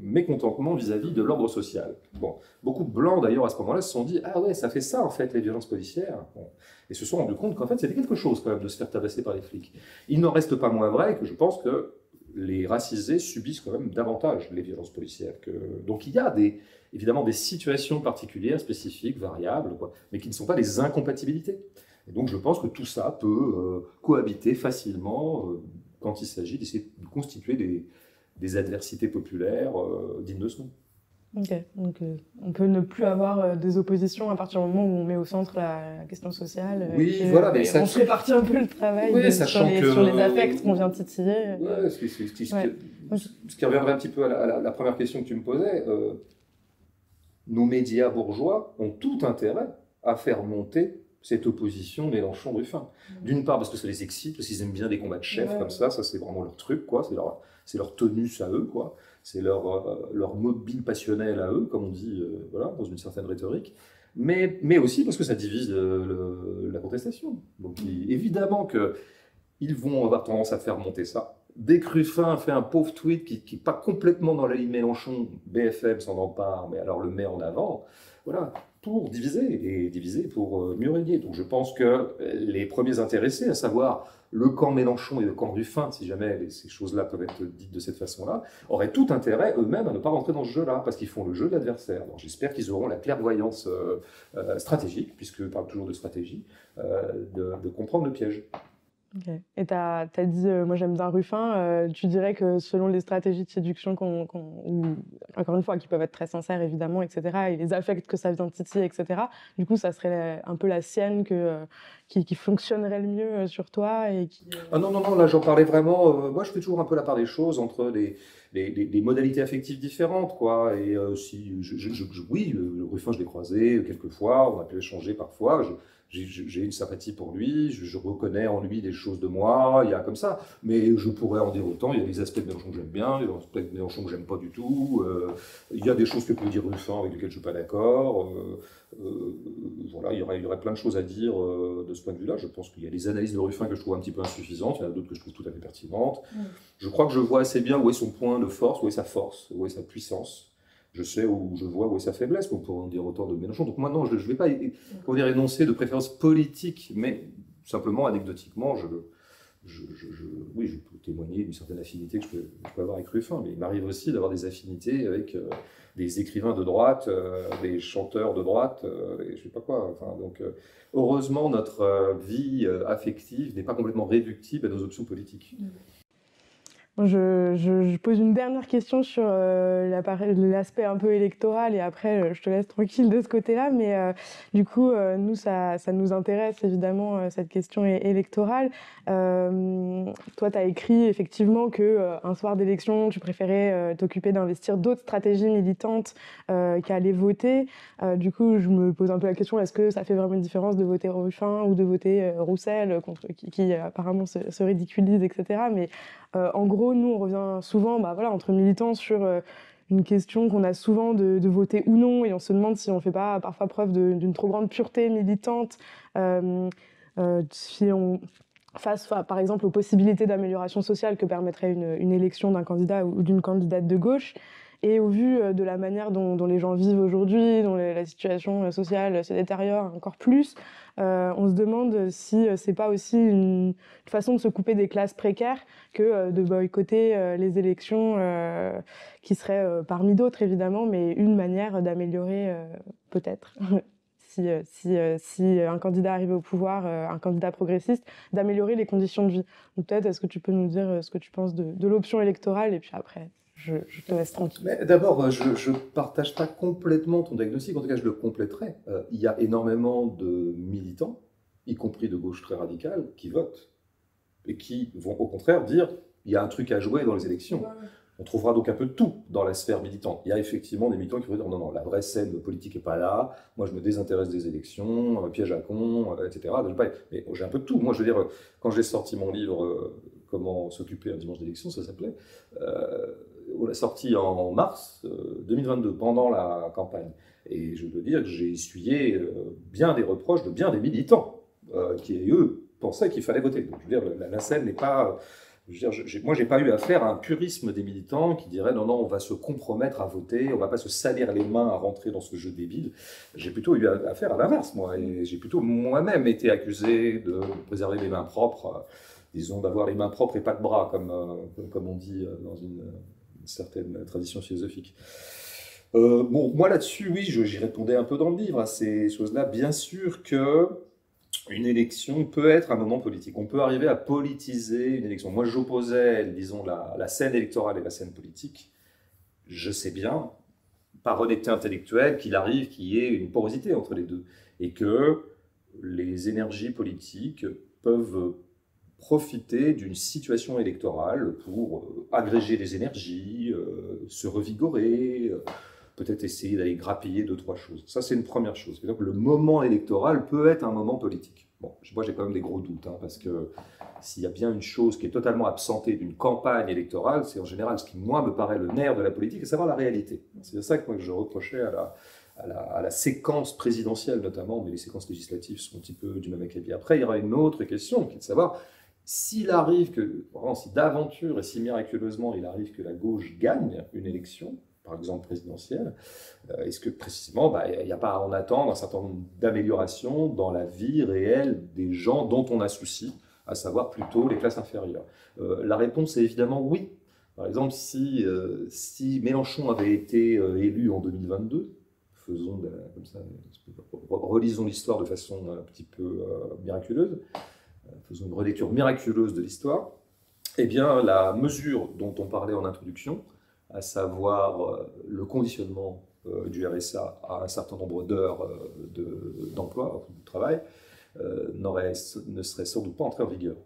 mécontentement vis-à-vis de l'ordre social. Bon, beaucoup de blancs d'ailleurs à ce moment-là se sont dit « Ah ouais, ça fait ça en fait les violences policières bon. ». Et se sont rendus compte qu'en fait c'était quelque chose quand même de se faire tabasser par les flics. Il n'en reste pas moins vrai que je pense que les racisés subissent quand même davantage les violences policières. Donc il y a évidemment des situations particulières, spécifiques, variables, quoi, mais qui ne sont pas des incompatibilités. Et donc je pense que tout ça peut cohabiter facilement quand il s'agit d'essayer de constituer des adversités populaires dignes de ce nom. Ok, donc on peut ne plus avoir des oppositions à partir du moment où on met au centre la question sociale. Oui, voilà, mais on se répartit un peu le travail sur les affects qu'on vient titiller. Ouais, ce qui reviendrait un petit peu à la première question que tu me posais, nos médias bourgeois ont tout intérêt à faire monter cette opposition Mélenchon-Ruffin. D'une part parce que ça les excite, parce qu'ils aiment bien des combats de chefs comme ça c'est vraiment leur truc, quoi, c'est leur tonus à eux, quoi. C'est leur mobile passionnel à eux, comme on dit voilà, dans une certaine rhétorique, mais aussi parce que ça divise la contestation. Donc évidemment qu'ils vont avoir tendance à faire monter ça. Dès que Ruffin fait un pauvre tweet qui n'est pas complètement dans la ligne Mélenchon, BFM s'en empare, mais alors le met en avant, voilà, pour diviser, et diviser pour mieux régner. Donc je pense que les premiers intéressés, à savoir le camp Mélenchon et le camp Ruffin, si jamais ces choses-là peuvent être dites de cette façon-là, auraient tout intérêt eux-mêmes à ne pas rentrer dans ce jeu-là, parce qu'ils font le jeu de l'adversaire. Alors j'espère qu'ils auront la clairvoyance stratégique, puisque je parle toujours de stratégie, de comprendre le piège. Okay. Et tu as dit, moi j'aime bien Ruffin, tu dirais que selon les stratégies de séduction, encore une fois, qui peuvent être très sincères évidemment, etc., et les affects que ça vient titiller, etc., du coup ça serait un peu la sienne qui fonctionnerait le mieux sur toi et qui... Ah non, là j'en parlais vraiment, moi je fais toujours un peu la part des choses entre des modalités affectives différentes, quoi, et oui, le Ruffin je l'ai croisé quelques fois, on a pu échanger parfois, j'ai une sympathie pour lui, je reconnais en lui des choses de moi, il y a comme ça, mais je pourrais en dire autant, il y a des aspects de Mélenchon que j'aime bien, il y a des aspects de Mélenchon que j'aime pas du tout, il y a des choses que peut dire Ruffin avec lesquelles je suis pas d'accord, voilà, il y aurait plein de choses à dire de ce point de vue-là. Je pense qu'il y a des analyses de Ruffin que je trouve un petit peu insuffisantes, il y en a d'autres que je trouve tout à fait pertinentes. Je crois que je vois assez bien où est son point de force, où est sa force, où est sa puissance. Je sais où je vois où est sa faiblesse, pour en dire autant de Mélenchon. Donc maintenant, je ne vais pas énoncer de préférence politique, mais simplement anecdotiquement, oui, je peux témoigner d'une certaine affinité que je peux avoir avec Ruffin, mais il m'arrive aussi d'avoir des affinités avec des écrivains de droite, des chanteurs de droite, et je ne sais pas quoi. Enfin, donc, heureusement, notre vie affective n'est pas complètement réductible à nos options politiques. Je pose une dernière question sur l'aspect un peu électoral et après je te laisse tranquille de ce côté-là, mais du coup nous ça nous intéresse évidemment cette question électorale. Toi tu as écrit effectivement que un soir d'élection tu préférais t'occuper d'investir d'autres stratégies militantes qu'aller voter. Du coup je me pose un peu la question, est-ce que ça fait vraiment une différence de voter Ruffin ou de voter Roussel qui apparemment se ridiculise, etc. Mais en gros, nous, on revient souvent entre militants sur une question qu'on a souvent de voter ou non, et on se demande si on ne fait pas parfois preuve d'une trop grande pureté militante, si on face, par exemple, aux possibilités d'amélioration sociale que permettrait une élection d'un candidat ou d'une candidate de gauche. Et au vu de la manière dont les gens vivent aujourd'hui, dont la situation sociale se détériore encore plus, on se demande si c'est pas aussi une façon de se couper des classes précaires que de boycotter les élections, qui serait parmi d'autres évidemment, mais une manière d'améliorer peut-être. Si un candidat arrivait au pouvoir, un candidat progressiste, d'améliorer les conditions de vie. Donc peut-être, est-ce que tu peux nous dire ce que tu penses de l'option électorale, et puis après, je te laisse tranquille. Mais d'abord, je ne partage pas complètement ton diagnostic, en tout cas je le compléterai. Il y a énormément de militants, y compris de gauche très radicale, qui votent et qui vont au contraire dire il y a un truc à jouer dans les élections. Ouais. On trouvera donc un peu de tout dans la sphère militante. Il y a effectivement des militants qui vont dire non, la vraie scène politique n'est pas là, moi je me désintéresse des élections, piège à con, etc. Mais j'ai un peu de tout. Moi je veux dire, quand j'ai sorti mon livre Comment s'occuper un dimanche d'élection, ça s'appelait, on l'a sorti en mars 2022, pendant la campagne. Et je dois dire que j'ai essuyé bien des reproches de bien des militants qui, eux, pensaient qu'il fallait voter. Donc, je veux dire, la scène n'est pas... moi, je n'ai pas eu affaire à un purisme des militants qui diraient non, on va se compromettre à voter, on ne va pas se salir les mains à rentrer dans ce jeu débile. J'ai plutôt eu affaire à l'inverse, moi. Et j'ai plutôt moi-même été accusé de préserver les mains propres, disons d'avoir les mains propres et pas de bras, comme on dit dans une certaine tradition philosophique. Bon, moi là-dessus, oui, j'y répondais un peu dans le livre à ces choses-là. Bien sûr que une élection peut être un moment politique. On peut arriver à politiser une élection. Moi, j'opposais, disons, la scène électorale et la scène politique. Je sais bien, par honnêteté intellectuelle, qu'il arrive qu'il y ait une porosité entre les deux et que les énergies politiques peuvent profiter d'une situation électorale pour agréger les énergies, se revigorer, peut-être essayer d'aller grappiller 2-3 choses. Ça, c'est une première chose. Donc, le moment électoral peut être un moment politique. Bon, moi, j'ai quand même des gros doutes, parce que s'il y a bien une chose qui est totalement absentée d'une campagne électorale, c'est en général ce qui, moi, me paraît le nerf de la politique, à savoir la réalité. C'est ça que moi, je reprochais à la séquence présidentielle, notamment, mais les séquences législatives sont un petit peu du même acabit. Après, il y aura une autre question, qui est de savoir s'il arrive que, vraiment, si d'aventure et si miraculeusement il arrive que la gauche gagne une élection, par exemple présidentielle, est-ce que précisément, il n'y a pas à en attendre un certain nombre d'améliorations dans la vie réelle des gens dont on a souci, à savoir plutôt les classes inférieures? La réponse est évidemment oui. Par exemple, si Mélenchon avait été élu en 2022, faisons comme ça, relisons l'histoire de façon un petit peu miraculeuse, faisons une relecture miraculeuse de l'histoire, eh bien la mesure dont on parlait en introduction, à savoir le conditionnement du RSA à un certain nombre d'heures d'emploi, de travail, ne serait sans doute pas entré en vigueur.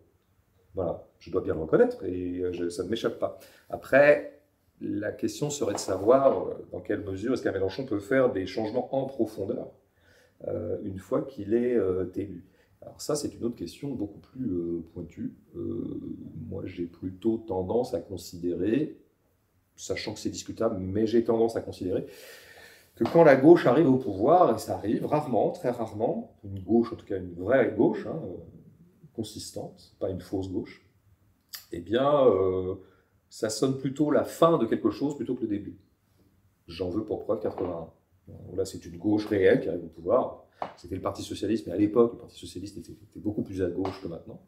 Voilà, je dois bien le reconnaître et ça ne m'échappe pas. Après, la question serait de savoir dans quelle mesure est-ce qu'un Mélenchon peut faire des changements en profondeur une fois qu'il est élu. Alors ça, c'est une autre question beaucoup plus pointue. Moi, j'ai plutôt tendance à considérer, sachant que c'est discutable, mais j'ai tendance à considérer que quand la gauche arrive au pouvoir, et ça arrive rarement, très rarement, une gauche, en tout cas une vraie gauche, consistante, pas une fausse gauche, eh bien, ça sonne plutôt la fin de quelque chose plutôt que le début. J'en veux pour preuve 81. Là, c'est une gauche réelle qui arrive au pouvoir. C'était le Parti Socialiste, mais à l'époque, le Parti Socialiste était beaucoup plus à gauche que maintenant.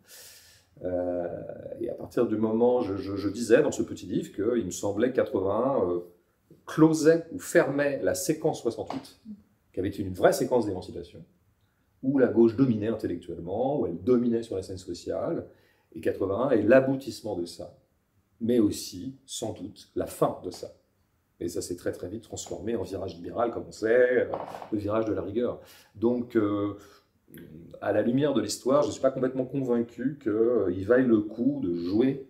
Et à partir du moment, je disais dans ce petit livre qu'il me semblait que 81 closait ou fermait la séquence 68, qui avait été une vraie séquence d'émancipation, où la gauche dominait intellectuellement, où elle dominait sur la scène sociale, et 81 est l'aboutissement de ça, mais aussi, sans doute, la fin de ça. Et ça s'est très très vite transformé en virage libéral, comme on sait, le virage de la rigueur. Donc, à la lumière de l'histoire, je ne suis pas complètement convaincu qu'il vaille le coup de jouer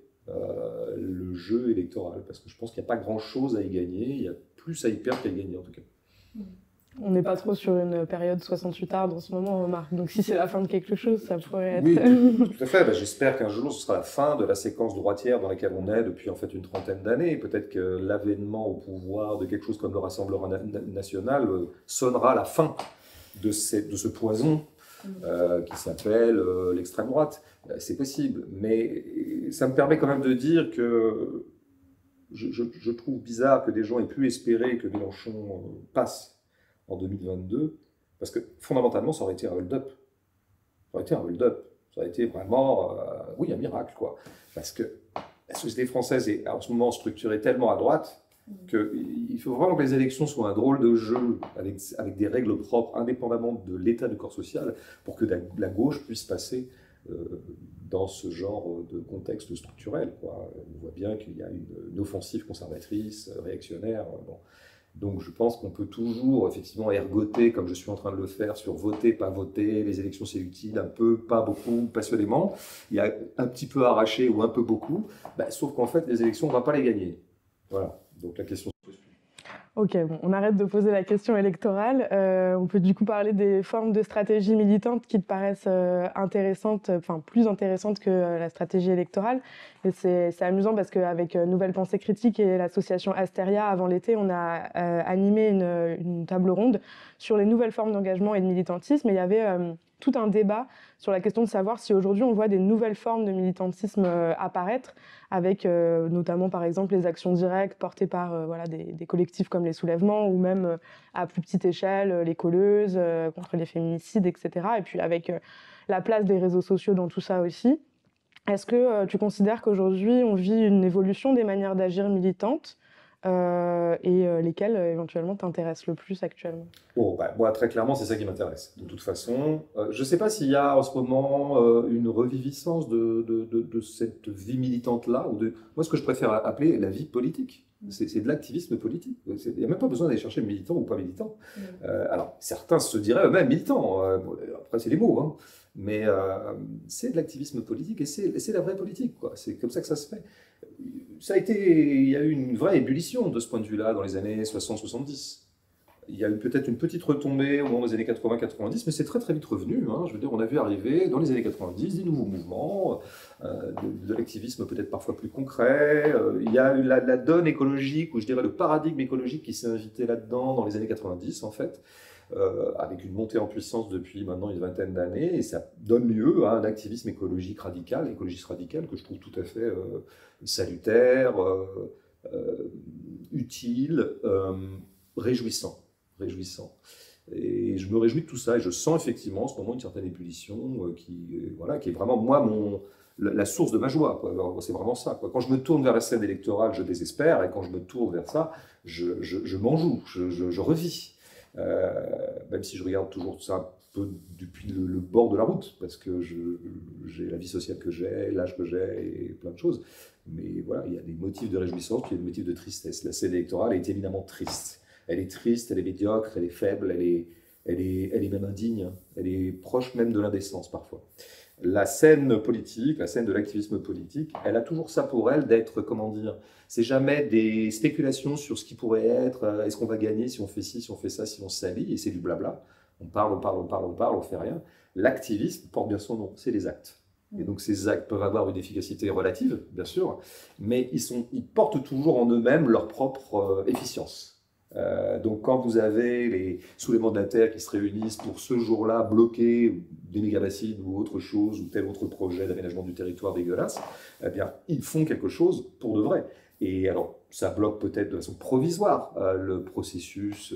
le jeu électoral, parce que je pense qu'il n'y a pas grand-chose à y gagner, il y a plus à y perdre qu'à y gagner en tout cas. On n'est pas trop sur une période 68 ardes en ce moment, remarque. Donc si c'est la fin de quelque chose, ça pourrait être... Oui, tout à fait. J'espère qu'un jour, ce sera la fin de la séquence droitière dans laquelle on est depuis en fait une trentaine d'années. Peut-être que l'avènement au pouvoir de quelque chose comme le Rassemblement national sonnera la fin de ce poison qui s'appelle l'extrême droite. C'est possible. Mais ça me permet quand même de dire que je trouve bizarre que des gens aient pu espérer que Mélenchon passe en 2022, parce que fondamentalement, ça aurait été un hold-up. Ça aurait été un hold-up. Ça aurait été vraiment, oui, un miracle, quoi. Parce que la société française est en ce moment structurée tellement à droite qu'il faut vraiment que les élections soient un drôle de jeu avec des règles propres, indépendamment de l'état du corps social, pour que la gauche puisse passer dans ce genre de contexte structurel, quoi. On voit bien qu'il y a une offensive conservatrice, réactionnaire. Bon. Donc je pense qu'on peut toujours effectivement ergoter, comme je suis en train de le faire, sur voter, pas voter, les élections c'est utile, un peu, pas beaucoup, passionnément. Il y a un petit peu arraché ou un peu beaucoup, sauf qu'en fait les élections on ne va pas les gagner. Voilà, donc la question se pose plus. Ok, bon, on arrête de poser la question électorale. On peut du coup parler des formes de stratégie militante qui te paraissent intéressantes, enfin plus intéressantes que la stratégie électorale. Et c'est amusant parce qu'avec Nouvelle Pensée Critique et l'association Asteria, avant l'été, on a animé une table ronde sur les nouvelles formes d'engagement et de militantisme. Et il y avait tout un débat sur la question de savoir si aujourd'hui on voit des nouvelles formes de militantisme apparaître, avec notamment par exemple les actions directes portées par voilà, des collectifs comme les Soulèvements, ou même à plus petite échelle les colleuses contre les féminicides, etc. Et puis avec la place des réseaux sociaux dans tout ça aussi. Est-ce que tu considères qu'aujourd'hui on vit une évolution des manières d'agir militantes et lesquelles éventuellement t'intéressent le plus actuellement? Bon, moi, très clairement, c'est ça qui m'intéresse. De toute façon, je ne sais pas s'il y a en ce moment une reviviscence de cette vie militante-là, moi, ce que je préfère appeler la vie politique. C'est de l'activisme politique. Il n'y a même pas besoin d'aller chercher militant ou pas militant. Alors, certains se diraient eux-mêmes militants. Bon, après, c'est les mots, hein. Mais c'est de l'activisme politique et c'est la vraie politique, quoi. C'est comme ça que ça se fait. Il y a eu une vraie ébullition de ce point de vue-là dans les années 60-70. Il y a eu peut-être une petite retombée au moment des années 80-90, mais c'est très très vite revenu, hein. Je veux dire, on a vu arriver dans les années 90 des nouveaux mouvements, de l'activisme peut-être parfois plus concret. Il y a eu la donne écologique, ou je dirais le paradigme écologique qui s'est invité là-dedans dans les années 90 en fait, avec une montée en puissance depuis maintenant une vingtaine d'années, et ça donne lieu à un activisme écologiste radical que je trouve tout à fait salutaire, utile, réjouissant. Et je me réjouis de tout ça, et je sens effectivement en ce moment une certaine ébullition qui est vraiment, moi, la source de ma joie, quoi. C'est vraiment ça, quoi. Quand je me tourne vers la scène électorale, je désespère, et quand je me tourne vers ça, je m'en joue, je revis. Même si je regarde toujours ça un peu depuis le bord de la route, parce que j'ai la vie sociale que j'ai, l'âge que j'ai, et plein de choses. Mais voilà, il y a des motifs de réjouissance, puis il y a des motifs de tristesse. La scène électorale est éminemment triste. Elle est triste, elle est médiocre, elle est faible, elle est même indigne, elle est proche même de l'indécence parfois. La scène politique, la scène de l'activisme politique, elle a toujours ça pour elle d'être, comment dire, c'est jamais des spéculations sur ce qui pourrait être, est-ce qu'on va gagner si on fait ci, si on fait ça, si on s'allie, et c'est du blabla. On parle, on fait rien. L'activisme porte bien son nom, c'est les actes. Et donc ces actes peuvent avoir une efficacité relative, bien sûr, mais ils portent toujours en eux-mêmes leur propre efficience. Donc quand vous avez les soulèvements de la Terre qui se réunissent pour ce jour-là bloquer des mégabassines ou autre chose, ou tel autre projet d'aménagement du territoire dégueulasse, eh bien ils font quelque chose pour de vrai. Et alors ça bloque peut-être de façon provisoire le processus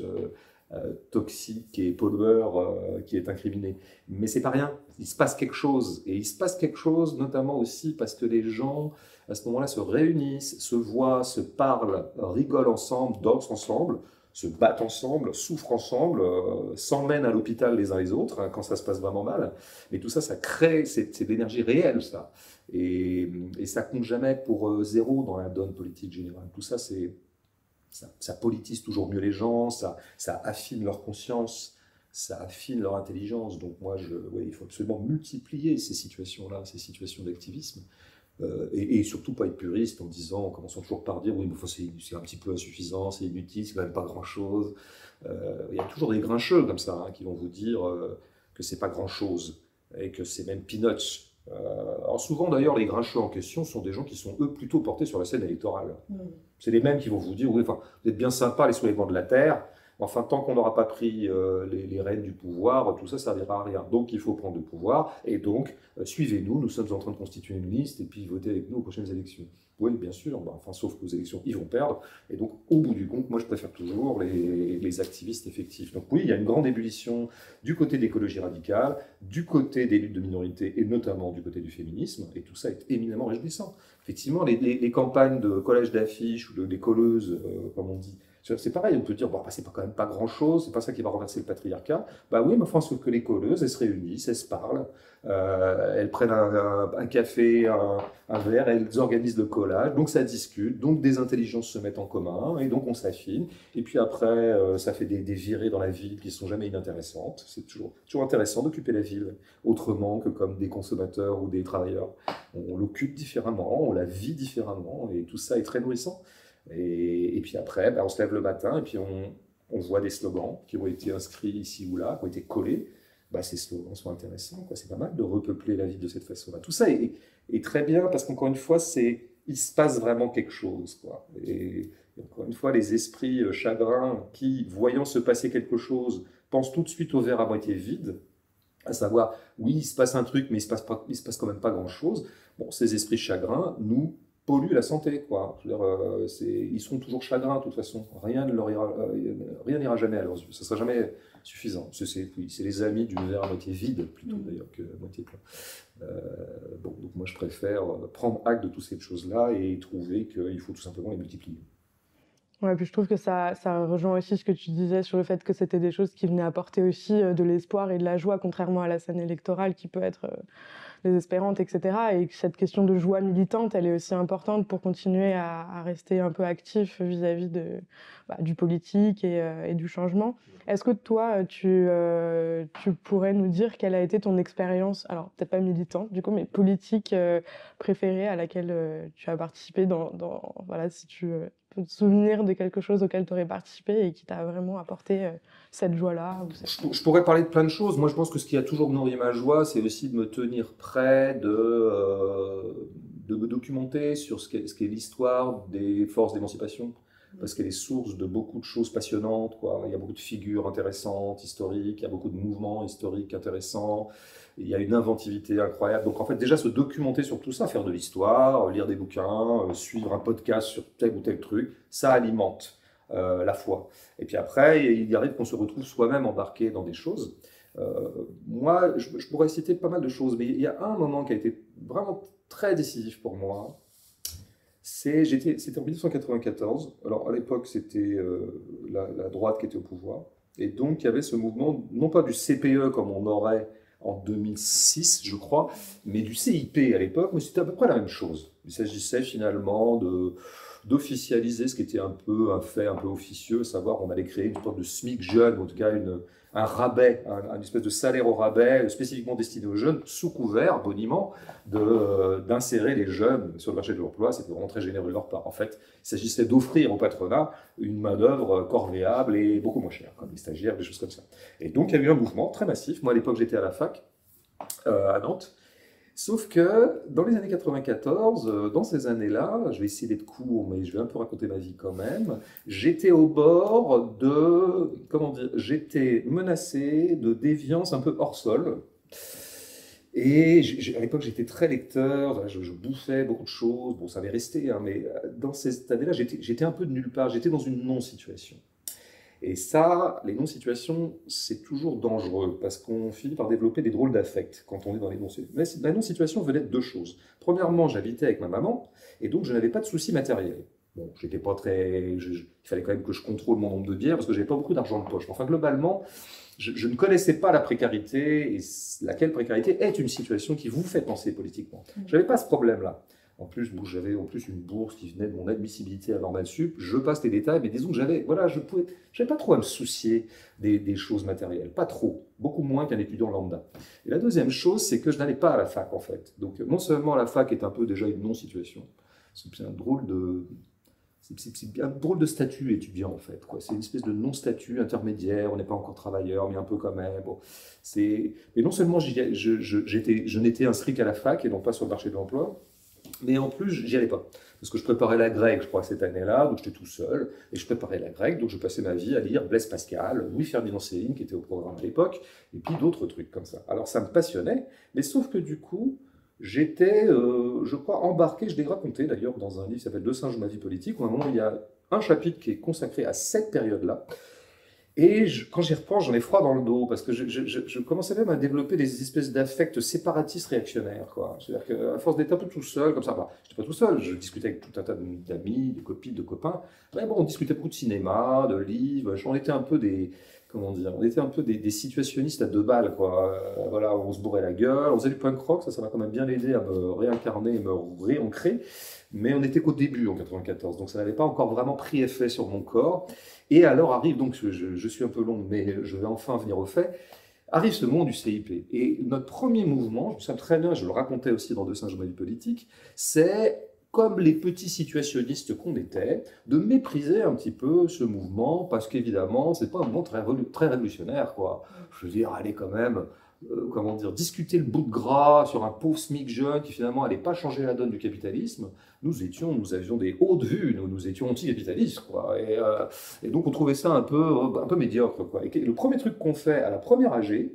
toxique et pollueur qui est incriminé. Mais c'est pas rien, il se passe quelque chose. Et il se passe quelque chose notamment aussi parce que les gens à ce moment-là se réunissent, se voient, se parlent, rigolent ensemble, dansent ensemble, se battent ensemble, souffrent ensemble, s'emmènent à l'hôpital les uns les autres hein, quand ça se passe vraiment mal. Mais tout ça, ça crée, c'est de l'énergie réelle, ça. Et ça compte jamais pour zéro dans la donne politique générale. Tout ça, ça politise toujours mieux les gens, ça affine leur conscience, ça affine leur intelligence. Donc moi, il faut absolument multiplier ces situations-là, ces situations d'activisme. Et surtout pas être puriste en disant, en commençant toujours par dire oui, mais c'est un petit peu insuffisant, c'est inutile, c'est quand même pas grand-chose. Il y a toujours des grincheux comme ça hein, qui vont vous dire que c'est pas grand-chose et que c'est même peanuts. Alors souvent d'ailleurs, les grincheux en question sont des gens qui sont eux plutôt portés sur la scène électorale. C'est les mêmes qui vont vous dire oui, enfin, vous êtes bien sympa les soulèvements de la Terre, Enfin, tant qu'on n'aura pas pris les rênes du pouvoir, tout ça ne servira à rien. Donc, il faut prendre le pouvoir, et donc, suivez-nous, nous sommes en train de constituer une liste, et puis votez avec nous aux prochaines élections. Oui, bien sûr, enfin, sauf qu'aux élections, ils vont perdre, et donc, au bout du compte, moi, je préfère toujours les activistes effectifs. Donc oui, il y a une grande ébullition du côté de l'écologie radicale, du côté des luttes de minorités, et notamment du côté du féminisme, et tout ça est éminemment réjouissant. Effectivement, les campagnes de collage d'affiches, ou des colleuses, comme on dit, c'est pareil, on peut dire, bon, bah, c'est quand même pas grand-chose, c'est pas ça qui va renverser le patriarcat. Bah oui, mais enfin, sauf que les colleuses, elles se réunissent, elles se parlent, elles prennent un café, un verre, elles organisent le collage, donc ça discute, donc des intelligences se mettent en commun, et donc on s'affine. Et puis après, ça fait des virées dans la ville qui sont jamais inintéressantes. C'est toujours intéressant d'occuper la ville autrement que comme des consommateurs ou des travailleurs. On l'occupe différemment, on la vit différemment, et tout ça est très nourrissant. Et puis après, ben, on se lève le matin et puis on voit des slogans qui ont été inscrits ici ou là, qui ont été collés. Ben, ces slogans sont intéressants, quoi. C'est pas mal de repeupler la ville de cette façon-là. Tout ça est très bien parce qu'encore une fois, il se passe vraiment quelque chose, quoi. Et encore une fois, les esprits chagrins qui, voyant se passer quelque chose, pensent tout de suite au verre à moitié vide, à savoir, oui, il se passe un truc, mais il se passe quand même pas grand-chose. Bon, ces esprits chagrins nous polluent la santé, quoi. Je veux dire, ils seront toujours chagrins, de toute façon. Rien n'ira jamais à leurs yeux. Ça sera jamais suffisant. Oui, c'est les amis du verre à moitié vide, plutôt d'ailleurs, que à moitié plein. Bon, donc moi, je préfère prendre acte de toutes ces choses-là et trouver qu'il faut tout simplement les multiplier. Ouais, puis je trouve que ça rejoint aussi ce que tu disais sur le fait que c'était des choses qui venaient apporter aussi de l'espoir et de la joie, contrairement à la scène électorale qui peut être désespérante, etc. Et que cette question de joie militante, elle est aussi importante pour continuer à rester un peu actif vis-à-vis du politique et du changement. Est-ce que toi, tu pourrais nous dire quelle a été ton expérience, alors peut-être pas militante du coup, mais politique préférée à laquelle tu as participé voilà, si tu peux te souvenir de quelque chose auquel tu aurais participé et qui t'a vraiment apporté cette joie-là Je pourrais parler de plein de choses. Moi, je pense que ce qui a toujours nourri ma joie, c'est aussi de me tenir près, de me documenter sur ce qu'est l'histoire des forces d'émancipation, parce qu'elle est source de beaucoup de choses passionnantes, quoi. Il y a beaucoup de figures intéressantes, historiques, il y a beaucoup de mouvements historiques intéressants, il y a une inventivité incroyable. Donc en fait, déjà se documenter sur tout ça, faire de l'histoire, lire des bouquins, suivre un podcast sur tel ou tel truc, ça alimente la foi. Et puis après, il arrive qu'on se retrouve soi-même embarqué dans des choses. Moi, je pourrais citer pas mal de choses, mais il y a un moment qui a été vraiment très décisif pour moi. C'était en 1994. Alors à l'époque, c'était la droite qui était au pouvoir. Et donc, il y avait ce mouvement, non pas du CPE comme on aurait en 2006, je crois, mais du CIP à l'époque, mais c'était à peu près la même chose. Il s'agissait finalement d'officialiser ce qui était un fait un peu officieux, à savoir on allait créer une sorte de SMIC jeune, en tout cas un rabais, une espèce de salaire au rabais spécifiquement destiné aux jeunes, sous couvert, boniment, d'insérer les jeunes sur le marché de l'emploi. C'était vraiment très généreux de leur part. En fait, il s'agissait d'offrir au patronat une main-d'œuvre corvéable et beaucoup moins chère, comme les stagiaires, des choses comme ça. Et donc il y a eu un mouvement très massif. Moi à l'époque j'étais à la fac, à Nantes. Sauf que dans les années 94, dans ces années-là, je vais essayer d'être court, mais je vais un peu raconter ma vie quand même, j'étais au bord j'étais menacé de déviance un peu hors sol. Et à l'époque, j'étais très lecteur, je bouffais beaucoup de choses, bon, ça avait resté, hein, mais dans ces années-là, j'étais un peu de nulle part, j'étais dans une non-situation. Et ça, les non-situations, c'est toujours dangereux parce qu'on finit par développer des drôles d'affects quand on est dans les non-situations. Mais la non-situation venait de deux choses. Premièrement, j'habitais avec ma maman et donc je n'avais pas de soucis matériels. Bon, j'étais pas très. Il fallait quand même que je contrôle mon nombre de bières parce que j'avais pas beaucoup d'argent de poche. Enfin, globalement, je ne connaissais pas la précarité et laquelle précarité est une situation qui vous fait penser politiquement. J'avais pas ce problème-là. En plus, j'avais une bourse qui venait de mon admissibilité à Normal Sup. Je passe les détails, mais disons que j'avais pas trop à me soucier des choses matérielles. Pas trop. Beaucoup moins qu'un étudiant lambda. Et la deuxième chose, c'est que je n'allais pas à la fac, en fait. Donc, non seulement la fac est un peu déjà une non-situation, c'est un drôle de statut étudiant, en fait. C'est une espèce de non-statut intermédiaire. On n'est pas encore travailleur, mais un peu quand même. Bon, mais non seulement je n'étais inscrit qu'à la fac et non pas sur le marché de l'emploi, Mais en plus, j'y allais pas. Parce que je préparais la grecque, je crois, cette année-là, donc j'étais tout seul, et je préparais la grecque, donc je passais ma vie à lire Blaise Pascal, Louis-Ferdinand Céline, qui était au programme à l'époque, et puis d'autres trucs comme ça. Alors ça me passionnait, mais sauf que du coup, j'étais, je crois, embarqué, je l'ai raconté d'ailleurs dans un livre qui s'appelle Deux singes, ma vie politique, où à un moment, il y a un chapitre qui est consacré à cette période-là, et quand j'y repense, j'en ai froid dans le dos, parce que je commençais même à développer des espèces d'affects séparatistes réactionnaires, quoi. C'est-à-dire qu'à force d'être un peu tout seul, comme ça, bah, je n'étais pas tout seul, je discutais avec tout un tas d'amis, de copines, de copains. Mais bon, on discutait beaucoup de cinéma, de livres, on était un peu des, comment dire, on était un peu des situationnistes à deux balles, quoi. Voilà, on se bourrait la gueule, on faisait du punk rock, ça m'a quand même bien aidé à me réincarner et me réancrer. Mais on n'était qu'au début en 94, donc ça n'avait pas encore vraiment pris effet sur mon corps. Et alors arrive, donc je suis un peu long, mais je vais enfin venir au fait, arrive ce moment du CIP. Et notre premier mouvement, je me souviens très bien, je le racontais aussi dans Deux singes ma vie politique, c'est, comme les petits situationnistes qu'on était, de mépriser un petit peu ce mouvement, parce qu'évidemment, c'est pas un mouvement très révolutionnaire, quoi. Je veux dire, allez quand même, comment dire, discuter le bout de gras sur un pauvre SMIC jeune qui finalement n'allait pas changer la donne du capitalisme. Nous avions des hautes vues, nous étions anti-capitalistes, quoi. Et donc on trouvait ça un peu médiocre, quoi. Et le premier truc qu'on fait à la première AG,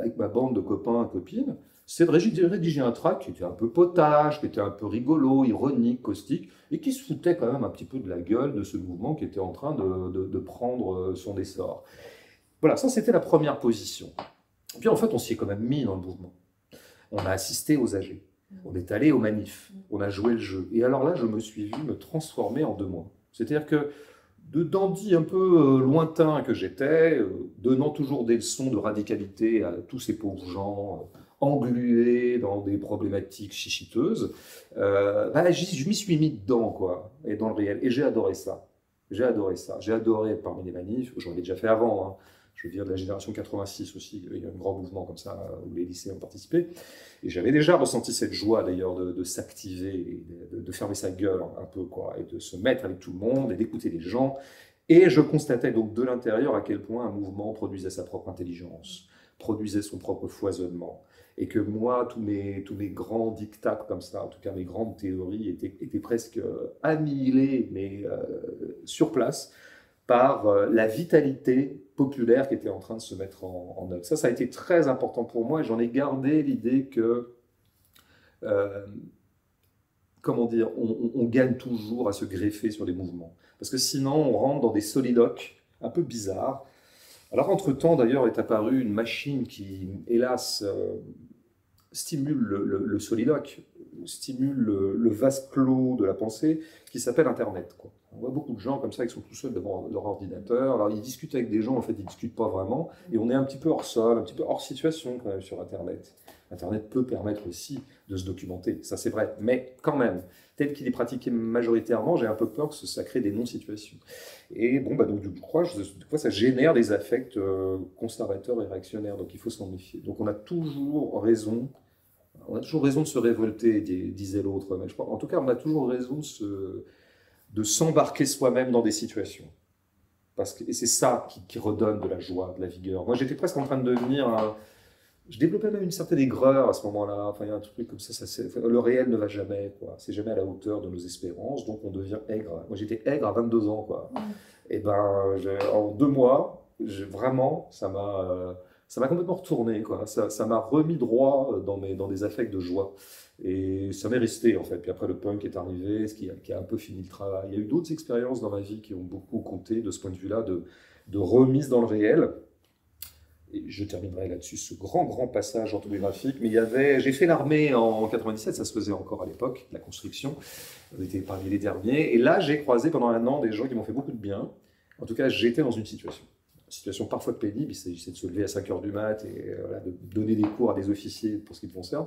avec ma bande de copains et copines, c'est de rédiger un tract qui était un peu potage, qui était un peu rigolo, ironique, caustique, et qui se foutait quand même un petit peu de la gueule de ce mouvement qui était en train de prendre son essor. Voilà, ça c'était la première position. Puis en fait, on s'y est quand même mis dans le mouvement. On a assisté aux AG, on est allé aux manifs, on a joué le jeu. Et alors là, je me suis vu me transformer en 2 mois. C'est-à-dire que de dandy un peu lointain que j'étais, donnant toujours des leçons de radicalité à tous ces pauvres gens, englués dans des problématiques chichiteuses, bah, je m'y suis mis dedans, quoi, et dans le réel. Et j'ai adoré ça. J'ai adoré ça. J'ai adoré être parmi les manifs, j'en ai déjà fait avant, hein. Je veux dire, de la génération 86 aussi, il y a un grand mouvement comme ça où les lycéens ont participé. Et j'avais déjà ressenti cette joie d'ailleurs de s'activer, de fermer sa gueule un peu, quoi, et de se mettre avec tout le monde et d'écouter les gens. Et je constatais donc de l'intérieur à quel point un mouvement produisait sa propre intelligence, produisait son propre foisonnement. Et que moi, tous mes grands dictats comme ça, en tout cas mes grandes théories, étaient presque annihilés, mais sur place, par la vitalité populaire qui était en train de se mettre en œuvre. Ça a été très important pour moi et j'en ai gardé l'idée que, comment dire, on gagne toujours à se greffer sur les mouvements. Parce que sinon, on rentre dans des soliloques un peu bizarres. Alors, entre-temps, d'ailleurs, est apparue une machine qui, hélas, stimule le soliloque, stimule le vase clos de la pensée, qui s'appelle Internet, quoi. On voit beaucoup de gens comme ça qui sont tout seuls devant leur ordinateur. Alors ils discutent avec des gens, en fait ils ne discutent pas vraiment, et on est un petit peu hors sol, un petit peu hors situation quand même sur Internet. Internet peut permettre aussi de se documenter, ça c'est vrai, mais quand même, tel qu'il est pratiqué majoritairement, j'ai un peu peur que ça crée des non-situations. Et bon, bah, donc du coup, ça génère des affects conservateurs et réactionnaires, donc il faut s'en méfier. Donc on a toujours raison de se révolter, disait l'autre, mais je crois, en tout cas on a toujours raison de s'embarquer soi-même dans des situations. Et c'est ça qui redonne de la joie, de la vigueur. Moi, j'étais presque en train de devenir Je développais même une certaine aigreur à ce moment-là. Enfin, il y a un truc comme ça. Le réel ne va jamais, quoi. C'est jamais à la hauteur de nos espérances, donc on devient aigre. Moi, j'étais aigre à 22 ans, quoi. Et ben, en 2 mois, vraiment, ça m'a complètement retourné, quoi. Ça m'a remis droit dans des affects de joie. Et ça m'est resté, en fait. Puis après, le punk est arrivé, qui a un peu fini le travail. Il y a eu d'autres expériences dans ma vie qui ont beaucoup compté de ce point de vue-là, de remise dans le réel. Et je terminerai là-dessus ce grand passage autobiographique. Mais j'ai fait l'armée en 97, ça se faisait encore à l'époque, la construction. On était parmi les derniers. Et là, j'ai croisé pendant 1 an des gens qui m'ont fait beaucoup de bien. En tout cas, j'étais dans une situation parfois pénible. Il s'agissait de se lever à 5 heures du mat et voilà, de donner des cours à des officiers pour ce qui me concerne.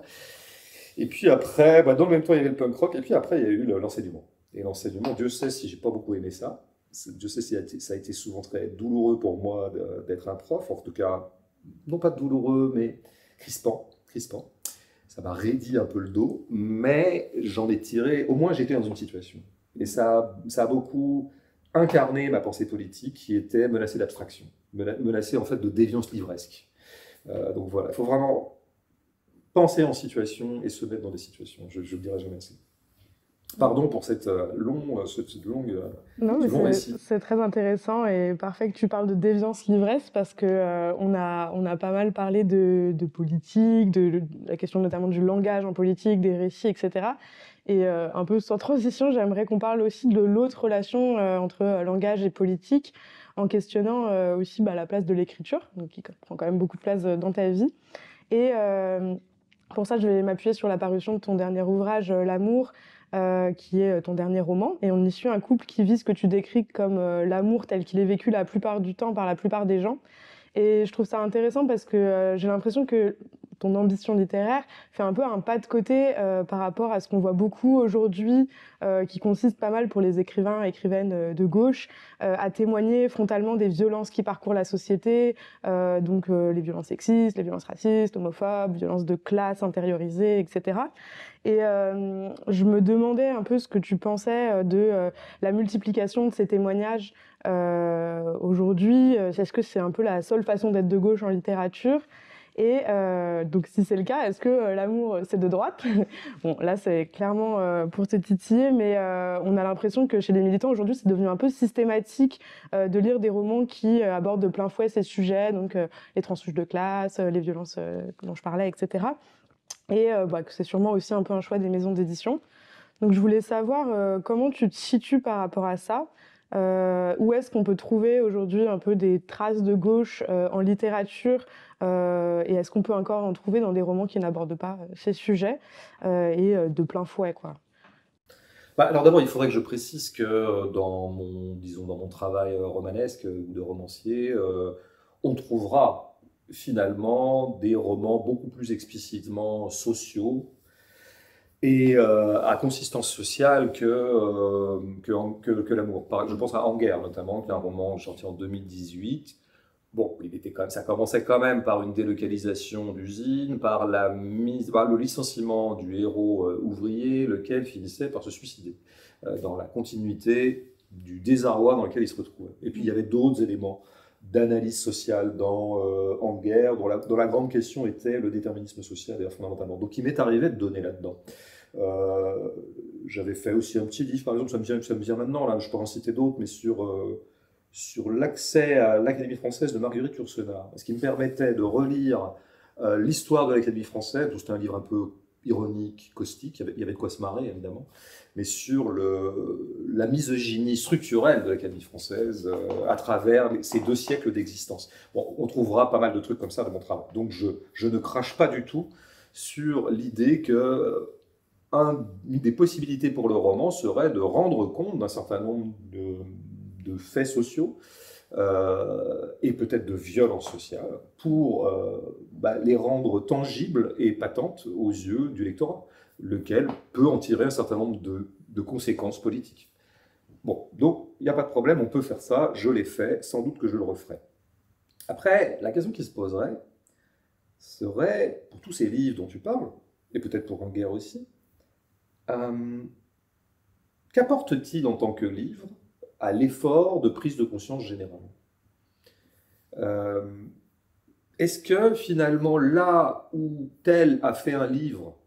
Et puis après, dans le même temps, il y avait le punk rock, et puis après, il y a eu l'enseignement. Et l'enseignement, Dieu sait si j'ai pas beaucoup aimé ça. Dieu sait si ça a été souvent très douloureux pour moi d'être un prof, en tout cas, non pas douloureux, mais crispant. Ça m'a raidi un peu le dos, mais j'en ai tiré, au moins j'étais dans une situation. Et ça a beaucoup incarné ma pensée politique qui était menacée d'abstraction, menacée en fait de déviance livresque. Donc voilà, il faut vraiment penser en situation et se mettre dans des situations. Je ne le dirai jamais assez. Pardon pour cette Non, ce mais long récit. c'est très intéressant et parfait que tu parles de déviance l'ivresse parce que on a pas mal parlé de politique, de la question notamment du langage en politique, des récits, etc. Et un peu sans transition, j'aimerais qu'on parle aussi de l'autre relation entre langage et politique, en questionnant aussi la place de l'écriture, donc qui prend quand même beaucoup de place dans ta vie. Et pour ça, je vais m'appuyer sur la parution de ton dernier ouvrage, L'amour, qui est ton dernier roman. Et on y suit un couple qui vit ce que tu décris comme l'amour tel qu'il est vécu la plupart du temps par la plupart des gens. Et je trouve ça intéressant parce que j'ai l'impression que ton ambition littéraire fait un peu un pas de côté par rapport à ce qu'on voit beaucoup aujourd'hui, qui consiste pas mal pour les écrivains et écrivaines de gauche à témoigner frontalement des violences qui parcourent la société, donc les violences sexistes, les violences racistes, homophobes, violences de classe intériorisées, etc. Et je me demandais un peu ce que tu pensais de la multiplication de ces témoignages aujourd'hui. Est-ce que c'est un peu la seule façon d'être de gauche en littérature? Et donc, si c'est le cas, est-ce que l'amour, c'est de droite? Bon, là, c'est clairement pour te titiller, mais on a l'impression que chez les militants, aujourd'hui, c'est devenu un peu systématique de lire des romans qui abordent de plein fouet ces sujets, donc les transfuges de classe, les violences dont je parlais, etc. Et que c'est sûrement aussi un peu un choix des maisons d'édition. Donc, je voulais savoir comment tu te situes par rapport à ça. Où est-ce qu'on peut trouver aujourd'hui un peu des traces de gauche en littérature et est-ce qu'on peut encore en trouver dans des romans qui n'abordent pas ces sujets et de plein fouet, quoi. Alors d'abord, il faudrait que je précise que disons, dans mon travail romanesque ou de romancier, on trouvera finalement des romans beaucoup plus explicitement sociaux et à consistance sociale que l'amour. Je pense à En guerre notamment, qui est un roman sorti en 2018. Bon, ça commençait quand même par une délocalisation d'usine, par le licenciement du héros ouvrier, lequel finissait par se suicider, dans la continuité du désarroi dans lequel il se retrouvait. Et puis il y avait d'autres éléments d'analyse sociale En guerre, dont la grande question était le déterminisme social, d'ailleurs fondamentalement. Donc il m'est arrivé de donner là-dedans. J'avais fait aussi un petit livre, par exemple, ça me vient maintenant, là, je pourrais en citer d'autres, mais sur l'accès à l'Académie française de Marguerite Yourcenar, ce qui me permettait de relire l'histoire de l'Académie française. C'était un livre un peu ironique, caustique, il y avait de quoi se marrer évidemment, mais sur la misogynie structurelle de l'Académie française à travers ces 2 siècles d'existence. Bon, on trouvera pas mal de trucs comme ça dans mon travail. Donc je ne crache pas du tout sur l'idée que une des possibilités pour le roman serait de rendre compte d'un certain nombre de faits sociaux et peut-être de violences sociales pour les rendre tangibles et patentes aux yeux du lectorat, lequel peut en tirer un certain nombre de conséquences politiques. Bon, donc il n'y a pas de problème, on peut faire ça, je l'ai fait, sans doute que je le referai. Après, la question qui se poserait serait, pour tous ces livres dont tu parles, et peut-être pour En guerre aussi, qu'apporte-t-il en tant que livre à l'effort de prise de conscience générale? Est-ce que finalement, là où tel a fait un livre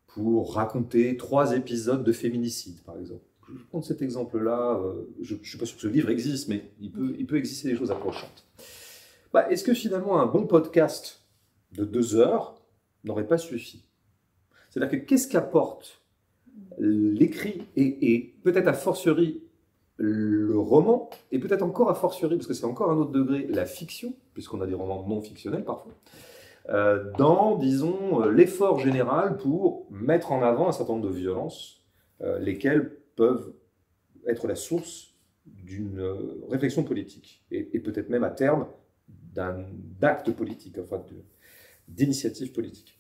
pour raconter 3 épisodes de féminicide, par exemple, je prends cet exemple-là, je ne suis pas sûr que ce livre existe, mais il peut exister des choses approchantes. Est-ce que finalement un bon podcast de 2 heures n'aurait pas suffi? C'est-à-dire que qu'est-ce qu'apporte l'écrit et peut-être a fortiori le roman, et peut-être encore a fortiori, parce que c'est encore un autre degré, la fiction, puisqu'on a des romans non fictionnels parfois, dans, disons, l'effort général pour mettre en avant un certain nombre de violences, lesquelles peuvent être la source d'une réflexion politique, et peut-être même à terme d'acte politique, enfin d'initiative politique.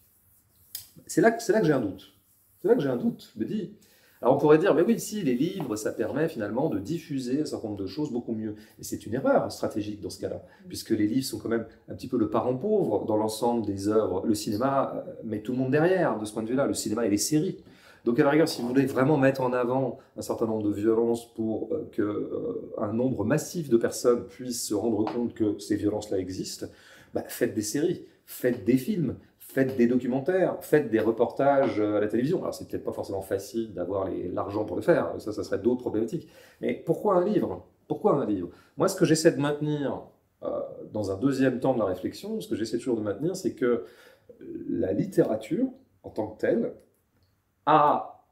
C'est là que j'ai un doute. C'est là que j'ai un doute. Je me dis, alors on pourrait dire, mais oui, si, les livres, ça permet finalement de diffuser un certain nombre de choses beaucoup mieux. Et c'est une erreur stratégique dans ce cas-là, puisque les livres sont quand même un petit peu le parent pauvre dans l'ensemble des œuvres. Le cinéma met tout le monde derrière, de ce point de vue-là, le cinéma et les séries. Donc à la rigueur, si vous voulez vraiment mettre en avant un certain nombre de violences pour qu'un nombre massif de personnes puissent se rendre compte que ces violences-là existent, faites des séries, faites des films, faites des documentaires, faites des reportages à la télévision. Alors, c'est peut-être pas forcément facile d'avoir l'argent pour le faire, ça serait d'autres problématiques. Mais pourquoi un livre? Pourquoi un livre? Moi, ce que j'essaie de maintenir dans un deuxième temps de la réflexion, ce que j'essaie toujours de maintenir, c'est que la littérature, en tant que telle, a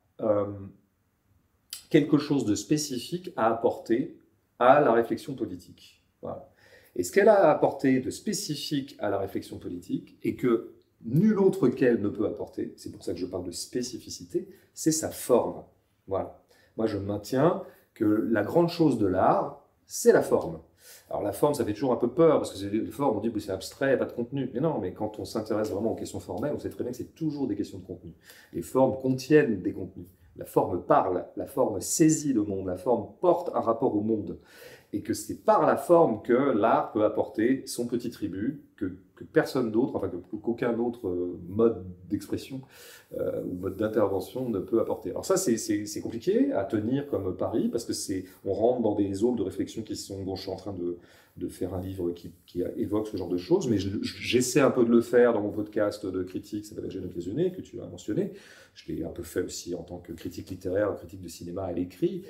quelque chose de spécifique à apporter à la réflexion politique. Voilà. Et ce qu'elle a apporté de spécifique à la réflexion politique, et que nul autre qu'elle ne peut apporter, c'est pour ça que je parle de spécificité, c'est sa forme. Voilà. Moi, je maintiens que la grande chose de l'art, c'est la forme. Alors la forme, ça fait toujours un peu peur, parce que les formes, on dit que c'est abstrait, pas de contenu. Mais non, mais quand on s'intéresse vraiment aux questions formelles, on sait très bien que c'est toujours des questions de contenu. Les formes contiennent des contenus. La forme parle, la forme saisit le monde, la forme porte un rapport au monde. Et que c'est par la forme que l'art peut apporter son petit tribut, que personne d'autre, enfin qu'aucun autre mode d'expression ou mode d'intervention ne peut apporter. Alors ça, c'est compliqué à tenir comme pari, parce que on rentre dans des zones de réflexion dont je suis en train de faire un livre qui évoque ce genre de choses, mais j'essaie un peu de le faire dans mon podcast de critique, ça s'appelle La Gêne occasionnée, que tu as mentionné. Je l'ai un peu fait aussi en tant que critique littéraire, critique de cinéma à l'écrit.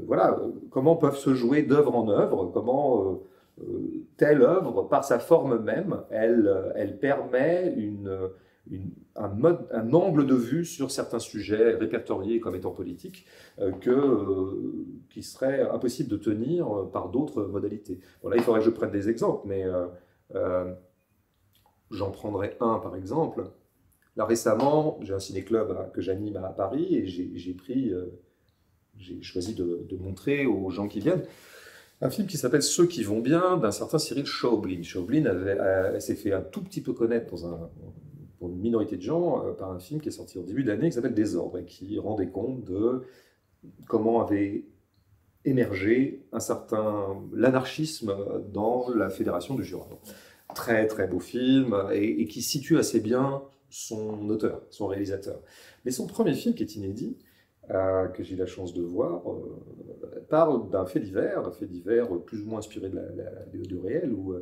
Voilà, comment peuvent se jouer d'œuvre en œuvre, comment telle œuvre, par sa forme même, elle permet un angle de vue sur certains sujets répertoriés comme étant politiques qui serait impossible de tenir par d'autres modalités. Bon, là, il faudrait que je prenne des exemples, mais j'en prendrai un par exemple. Là récemment, j'ai un ciné-club que j'anime à Paris et j'ai choisi de montrer aux gens qui viennent un film qui s'appelle Ceux qui vont bien, d'un certain Cyril Chaoblin. Chaoblin s'est fait un tout petit peu connaître pour une minorité de gens par un film qui est sorti au début de l'année qui s'appelle Désordre et qui rendait compte de comment avait émergé l'anarchisme dans la Fédération du Jura. Très très beau film et qui situe assez bien son auteur, son réalisateur. Mais son premier film qui est inédit, que j'ai eu la chance de voir, parle d'un fait divers plus ou moins inspiré du réel, où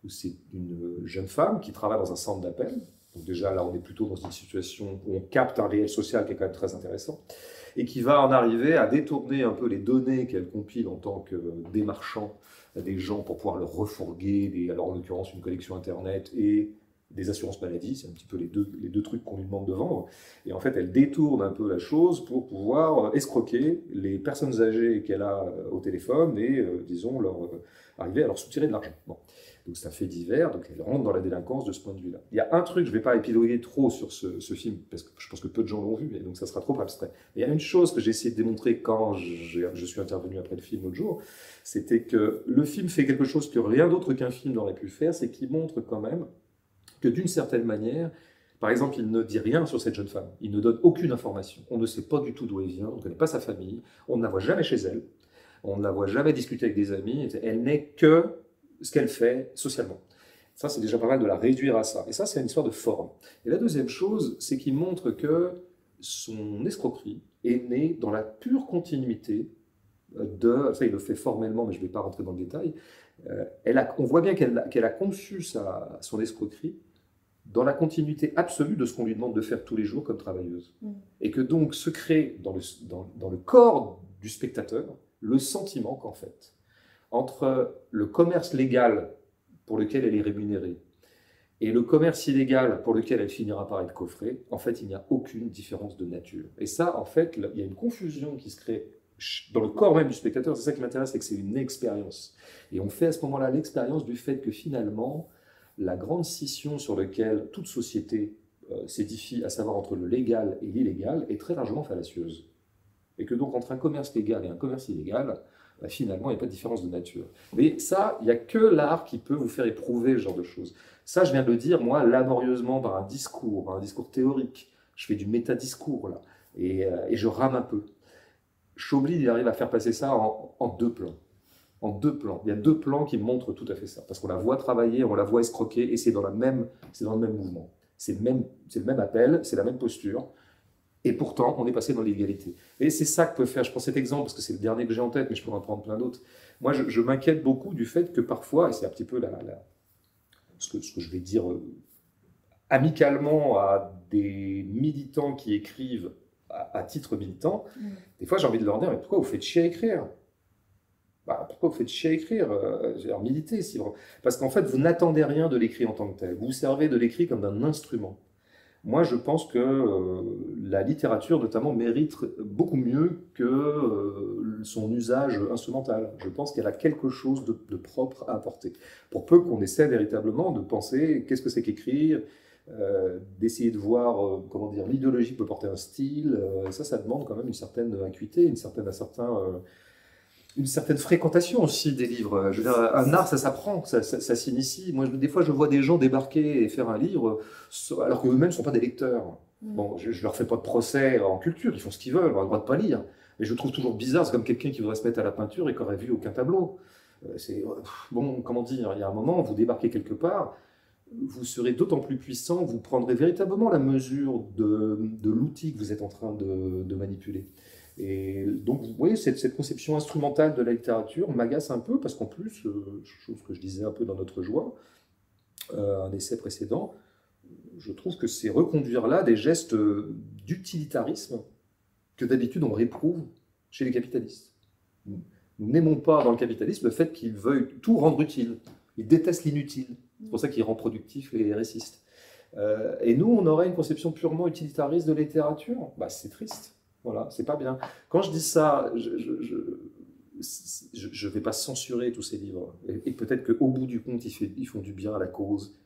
c'est une jeune femme qui travaille dans un centre d'appel. Donc déjà là, on est plutôt dans une situation où on capte un réel social qui est quand même très intéressant, et qui va en arriver à détourner un peu les données qu'elle compile en tant que démarchant des gens pour pouvoir leur refourguer, alors en l'occurrence une collection internet et des assurances maladie, c'est un petit peu les deux trucs qu'on lui demande de vendre. Et en fait, elle détourne un peu la chose pour pouvoir escroquer les personnes âgées qu'elle a au téléphone et, disons, arriver à leur soutirer de l'argent. Bon. Donc c'est un fait divers, donc elle rentre dans la délinquance de ce point de vue-là. Il y a un truc, je ne vais pas épiloguer trop sur ce film, parce que je pense que peu de gens l'ont vu, et donc ça sera trop abstrait. Mais il y a une chose que j'ai essayé de démontrer quand je suis intervenu après le film l'autre jour, c'était que le film fait quelque chose que rien d'autre qu'un film n'aurait pu faire, c'est qu'il montre quand même que d'une certaine manière, par exemple, il ne dit rien sur cette jeune femme, il ne donne aucune information, on ne sait pas du tout d'où elle vient, on ne connaît pas sa famille, on ne la voit jamais chez elle, on ne la voit jamais discuter avec des amis, elle n'est que ce qu'elle fait socialement. Ça, c'est déjà pas mal de la réduire à ça. Et ça, c'est une histoire de forme. Et la deuxième chose, c'est qu'il montre que son escroquerie est née dans la pure continuité ça il le fait formellement, mais je ne vais pas rentrer dans le détail, on voit bien qu'elle a conçu son escroquerie dans la continuité absolue de ce qu'on lui demande de faire tous les jours comme travailleuse. Et que donc se crée dans le corps du spectateur le sentiment qu'en fait, entre le commerce légal pour lequel elle est rémunérée et le commerce illégal pour lequel elle finira par être coffrée, en fait, il n'y a aucune différence de nature. Et ça, en fait, il y a une confusion qui se crée dans le corps même du spectateur. C'est ça qui m'intéresse, c'est que c'est une expérience. Et on fait à ce moment-là l'expérience du fait que finalement, la grande scission sur laquelle toute société s'édifie, à savoir entre le légal et l'illégal, est très largement fallacieuse. Et que donc, entre un commerce légal et un commerce illégal, finalement, il n'y a pas de différence de nature. Mais ça, il n'y a que l'art qui peut vous faire éprouver ce genre de choses. Ça, je viens de le dire, moi, laborieusement, par un discours théorique. Je fais du métadiscours, là, et je rame un peu. Chaoblin, il arrive à faire passer ça en deux plans. En deux plans. Il y a deux plans qui montrent tout à fait ça. Parce qu'on la voit travailler, on la voit escroquer, et c'est dans le même mouvement. C'est le même appel, c'est la même posture. Et pourtant, on est passé dans l'illégalité. Et c'est ça que peut faire, je prends cet exemple, parce que c'est le dernier que j'ai en tête, mais je pourrais en prendre plein d'autres. Moi, je m'inquiète beaucoup du fait que parfois, et c'est un petit peu ce que je vais dire amicalement à des militants qui écrivent à titre militant, des fois j'ai envie de leur dire, mais pourquoi vous faites chier à écrire? Bah, pourquoi vous faites chier à écrire? Militer, si vraiment. Parce qu'en fait, vous n'attendez rien de l'écrit en tant que tel. Vous vous servez de l'écrit comme d'un instrument. Moi, je pense que la littérature, notamment, mérite beaucoup mieux que son usage instrumental. Je pense qu'elle a quelque chose de propre à apporter. Pour peu qu'on essaie véritablement de penser qu'est-ce que c'est qu'écrire, d'essayer de voir comment dire, l'idéologie peut porter un style, ça demande quand même une certaine acuité, une certaine fréquentation aussi des livres. Je veux dire, un art, ça s'apprend, ça s'initie. Moi, des fois, je vois des gens débarquer et faire un livre alors qu'eux-mêmes ne sont pas des lecteurs. Bon, je ne leur fais pas de procès en culture, ils font ce qu'ils veulent, on a le droit de pas lire. Mais je trouve toujours bizarre, c'est comme quelqu'un qui voudrait se mettre à la peinture et qui n'aurait vu aucun tableau. Bon, comment dire, il y a un moment, vous débarquez quelque part, vous serez d'autant plus puissant, vous prendrez véritablement la mesure de l'outil que vous êtes en train de manipuler. Et donc, vous voyez, cette conception instrumentale de la littérature m'agace un peu, parce qu'en plus, chose que je disais un peu dans notre joie, un essai précédent, je trouve que c'est reconduire là des gestes d'utilitarisme que d'habitude on réprouve chez les capitalistes. Nous n'aimons pas dans le capitalisme le fait qu'ils veuillent tout rendre utile. Ils détestent l'inutile. C'est pour ça qu'ils rendent productifs les récistes. Et nous, on aurait une conception purement utilitariste de la littérature. Bah, c'est triste. Voilà, c'est pas bien. Quand je dis ça, je vais pas censurer tous ces livres. Et peut-être qu'au bout du compte, ils font du bien à la cause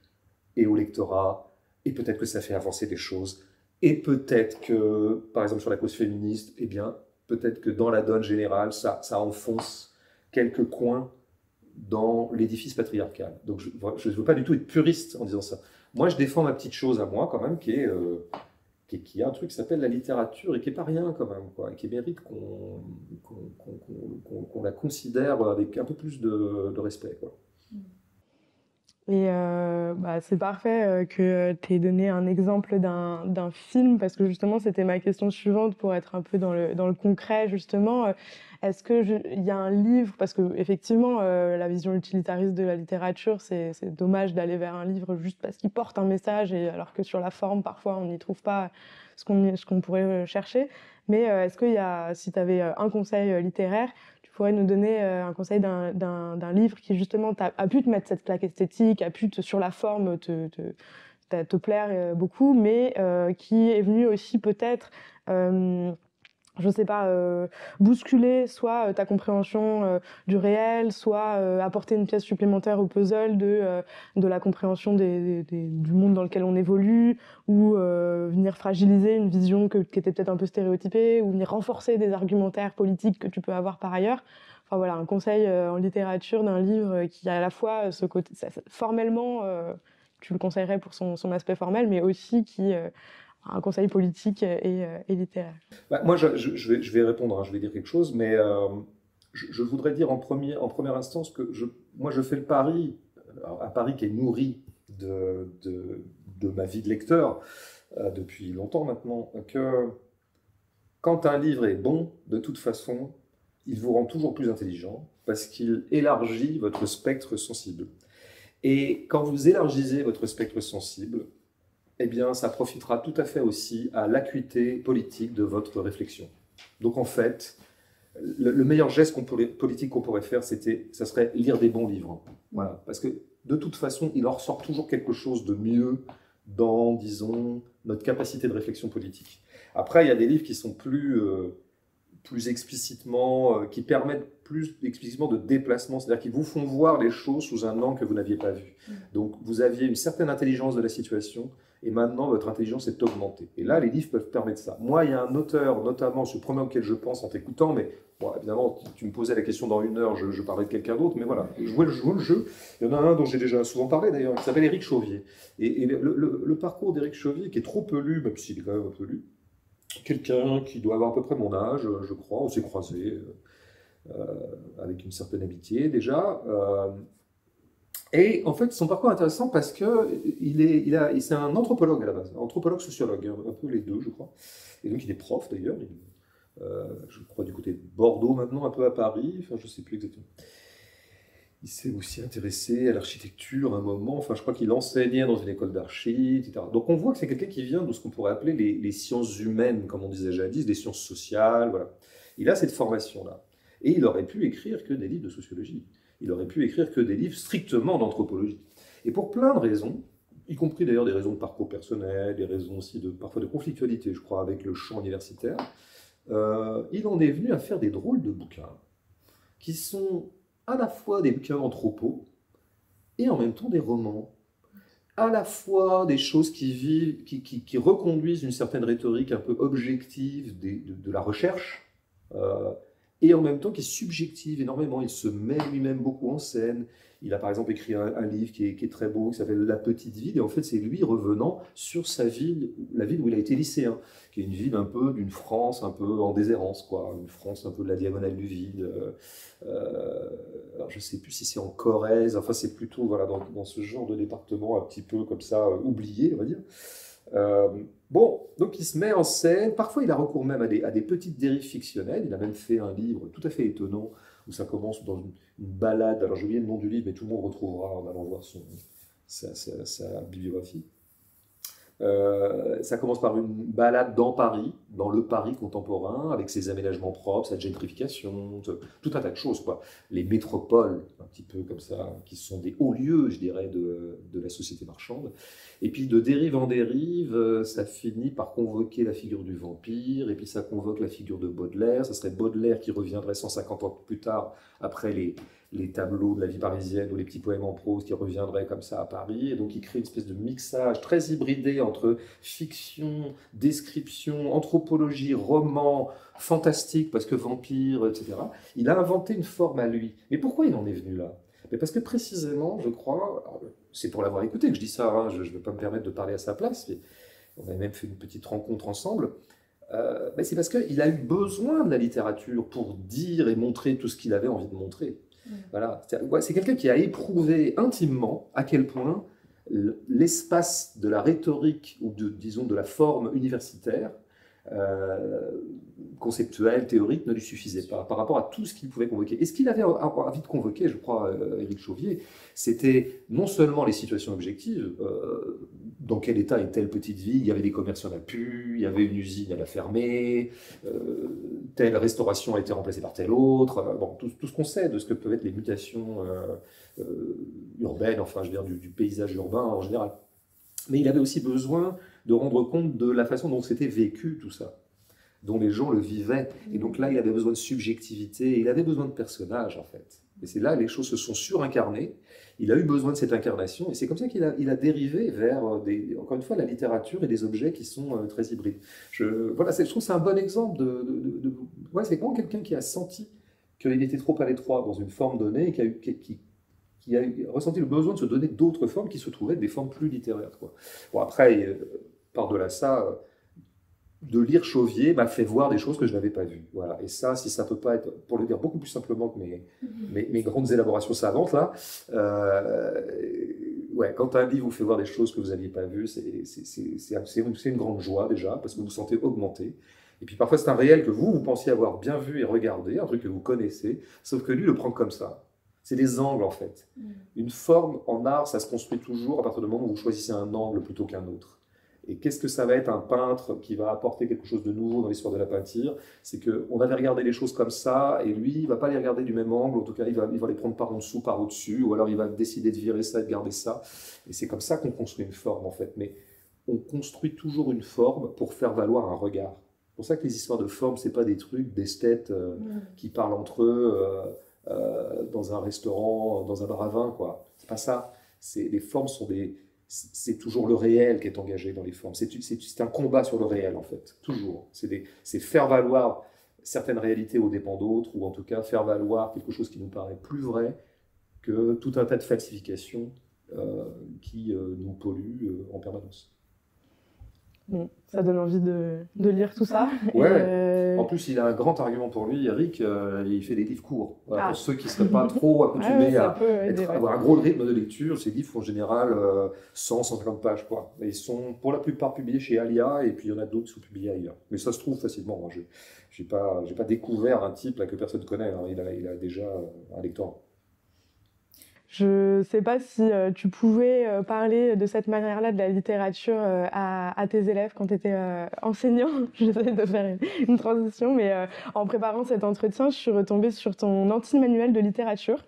et au lectorat. Et peut-être que ça fait avancer des choses. Et peut-être que, par exemple, sur la cause féministe, eh bien, peut-être que dans la donne générale, ça enfonce quelques coins dans l'édifice patriarcal. Donc je ne veux pas du tout être puriste en disant ça. Moi, je défends ma petite chose à moi, quand même, qui a un truc qui s'appelle la littérature et qui n'est pas rien quand même, quoi, et qui mérite qu'on la considère avec un peu plus de respect, quoi. Et c'est parfait que tu aies donné un exemple d'un film, parce que justement, c'était ma question suivante pour être un peu dans le concret, justement. Est-ce qu'il y a un livre, parce que effectivement, la vision utilitariste de la littérature, c'est dommage d'aller vers un livre juste parce qu'il porte un message, et alors que sur la forme, parfois, on n'y trouve pas ce qu'on pourrait chercher. Mais est-ce qu'il y a, si tu avais un conseil littéraire, tu pourrais nous donner un conseil d'un livre qui justement a pu te mettre cette claque esthétique, a pu sur la forme te plaire beaucoup, mais qui est venu aussi peut-être, je sais pas, bousculer soit ta compréhension du réel, soit apporter une pièce supplémentaire au puzzle de la compréhension du monde dans lequel on évolue, ou venir fragiliser une vision qui était peut-être un peu stéréotypée, ou venir renforcer des argumentaires politiques que tu peux avoir par ailleurs. Enfin voilà, un conseil en littérature d'un livre qui a à la fois ce côté, formellement, tu le conseillerais pour son aspect formel, mais aussi qui un conseil politique et littéraire. Bah, moi, je vais répondre, hein, je vais dire quelque chose, mais je voudrais dire en première instance que moi, je fais le pari, un pari qui est nourri de ma vie de lecteur depuis longtemps maintenant, que quand un livre est bon, de toute façon, il vous rend toujours plus intelligent parce qu'il élargit votre spectre sensible. Et quand vous élargissez votre spectre sensible, eh bien, ça profitera tout à fait aussi à l'acuité politique de votre réflexion. Donc, en fait, le meilleur geste politique qu'on pourrait faire, ça serait lire des bons livres. Voilà. Parce que, de toute façon, il en ressort toujours quelque chose de mieux dans, disons, notre capacité de réflexion politique. Après, il y a des livres qui sont plus explicitement, qui permettent plus explicitement de déplacement, c'est-à-dire qu'ils vous font voir les choses sous un angle que vous n'aviez pas vu. Donc, vous aviez une certaine intelligence de la situation, et maintenant, votre intelligence est augmentée. Et là, les livres peuvent permettre ça. Moi, il y a un auteur, notamment, ce premier auquel je pense en t'écoutant, mais bon, évidemment, tu me posais la question dans une heure, je parlais de quelqu'un d'autre, mais voilà, je vois le jeu. Il y en a un dont j'ai déjà souvent parlé, d'ailleurs, qui s'appelle Éric Chauvier. Et le parcours d'Éric Chauvier, qui est trop peu lu, même s'il est quand même un peu lu, quelqu'un qui doit avoir à peu près mon âge, je crois, on s'est croisés avec une certaine amitié, déjà. Et en fait, son parcours est intéressant parce que c'est un anthropologue à la base, anthropologue-sociologue, un peu les deux, je crois. Et donc, il est prof d'ailleurs, je crois du côté de Bordeaux maintenant, un peu à Paris, enfin, je ne sais plus exactement. Il s'est aussi intéressé à l'architecture à un moment. Enfin, je crois qu'il enseignait dans une école d'archi, etc. Donc on voit que c'est quelqu'un qui vient de ce qu'on pourrait appeler les sciences humaines, comme on disait jadis, des sciences sociales. Voilà. Il a cette formation-là. Et il aurait pu écrire que des livres de sociologie. Il aurait pu écrire que des livres strictement d'anthropologie. Et pour plein de raisons, y compris d'ailleurs des raisons de parcours personnel, des raisons aussi parfois de conflictualité, je crois, avec le champ universitaire, il en est venu à faire des drôles de bouquins qui sont à la fois des bouquins anthropo et en même temps des romans. À la fois des choses qui reconduisent une certaine rhétorique un peu objective de la recherche, euh, et en même temps qui est subjective énormément. Il se met lui-même beaucoup en scène. Il a par exemple écrit un livre qui est très beau, qui s'appelle La petite ville, et en fait c'est lui revenant sur sa ville, la ville où il a été lycéen, qui est une ville un peu d'une France un peu en déshérence, quoi, une France un peu de la diagonale du vide. Alors je ne sais plus si c'est en Corrèze, enfin c'est plutôt voilà, dans ce genre de département un petit peu comme ça, oublié, on va dire. Euh, bon, donc il se met en scène, parfois il a recours même à des petites dérives fictionnelles, il a même fait un livre tout à fait étonnant, où ça commence dans une balade, alors j'ai oublié le nom du livre, mais tout le monde retrouvera en allant voir sa bibliographie. Ça commence par une balade dans Paris, dans le Paris contemporain, avec ses aménagements propres, sa gentrification, tout un tas de choses, quoi. Les métropoles, un petit peu comme ça, qui sont des hauts lieux, je dirais, de la société marchande. Et puis de dérive en dérive, ça finit par convoquer la figure du vampire, et puis ça convoque la figure de Baudelaire. Ça serait Baudelaire qui reviendrait 150 ans plus tard, après les tableaux de la vie parisienne ou les petits poèmes en prose qui reviendraient comme ça à Paris. Et donc il crée une espèce de mixage très hybridé entre fiction, description, anthropologie, roman, fantastique, parce que vampire, etc. Il a inventé une forme à lui. Mais pourquoi il en est venu là? Mais parce que précisément, je crois, c'est pour l'avoir écouté que je dis ça, hein, je ne vais pas me permettre de parler à sa place, mais on avait même fait une petite rencontre ensemble. C'est parce qu'il a eu besoin de la littérature pour dire et montrer tout ce qu'il avait envie de montrer. Voilà. C'est quelqu'un qui a éprouvé intimement à quel point l'espace de la rhétorique ou disons de la forme universitaire, euh, conceptuelle, théorique, ne lui suffisait pas par rapport à tout ce qu'il pouvait convoquer. Et ce qu'il avait envie de convoquer, je crois, Éric Chauvier, c'était non seulement les situations objectives, dans quel état est telle petite ville, il y avait des commerces à la pu, il y avait une usine à la fermer, telle restauration a été remplacée par telle autre, bon, tout ce qu'on sait de ce que peuvent être les mutations urbaines, enfin je veux dire du paysage urbain en général. Mais il avait aussi besoin de rendre compte de la façon dont c'était vécu tout ça, dont les gens le vivaient. Et donc là, il avait besoin de subjectivité, il avait besoin de personnages en fait. Et c'est là que les choses se sont surincarnées. Il a eu besoin de cette incarnation, et c'est comme ça qu'il a dérivé vers, encore une fois, la littérature et des objets qui sont très hybrides. Voilà, je trouve que c'est un bon exemple ouais, c'est vraiment quelqu'un qui a senti qu'il était trop à l'étroit dans une forme donnée et qui a ressenti le besoin de se donner d'autres formes qui se trouvaient des formes plus littéraires, quoi. Bon, après, par-delà ça, de lire Chauvier m'a fait voir des choses que je n'avais pas vues. Voilà. Et ça, si ça peut pas être, pour le dire beaucoup plus simplement que mes grandes élaborations savantes, là, euh, ouais, quand un livre vous fait voir des choses que vous n'aviez pas vues, c'est une grande joie déjà, parce que vous vous sentez augmenté. Et puis parfois, c'est un réel que vous pensiez avoir bien vu et regardé, un truc que vous connaissez, sauf que lui le prend comme ça. C'est des angles en fait. Une forme en art, ça se construit toujours à partir du moment où vous choisissez un angle plutôt qu'un autre. Et qu'est-ce que ça va être un peintre qui va apporter quelque chose de nouveau dans l'histoire de la peinture? C'est qu'on avait regardé les choses comme ça, et lui, il ne va pas les regarder du même angle, en tout cas, il va les prendre par en dessous, par au-dessus, ou alors il va décider de virer ça et de garder ça. Et c'est comme ça qu'on construit une forme, en fait. Mais on construit toujours une forme pour faire valoir un regard. C'est pour ça que les histoires de forme, ce n'est pas des trucs d'esthètes qui parlent entre eux dans un restaurant, dans un bar à vin, quoi. C'est pas ça. Les formes sont c'est toujours le réel qui est engagé dans les formes. C'est un combat sur le réel, en fait, toujours. C'est faire valoir certaines réalités aux dépens d'autres, ou en tout cas faire valoir quelque chose qui nous paraît plus vrai que tout un tas de falsifications qui nous polluent en permanence. Bon, ça donne envie de lire tout ça. Ouais. En plus, il a un grand argument pour lui, Eric, il fait des livres courts. Voilà, pour ceux qui ne seraient pas trop accoutumés à avoir un gros rythme de lecture, ces livres font en général 100-150 pages, quoi. Et ils sont pour la plupart publiés chez Alia, et puis il y en a d'autres qui sont publiés ailleurs. Mais ça se trouve facilement. Moi, je n'ai pas découvert un type là, que personne ne connaît, hein. Il a déjà un lectorat. Je sais pas si tu pouvais parler de cette manière-là de la littérature à tes élèves quand tu étais enseignant. J'essaie de faire une transition, mais en préparant cet entretien, je suis retombée sur ton anti-manuel de littérature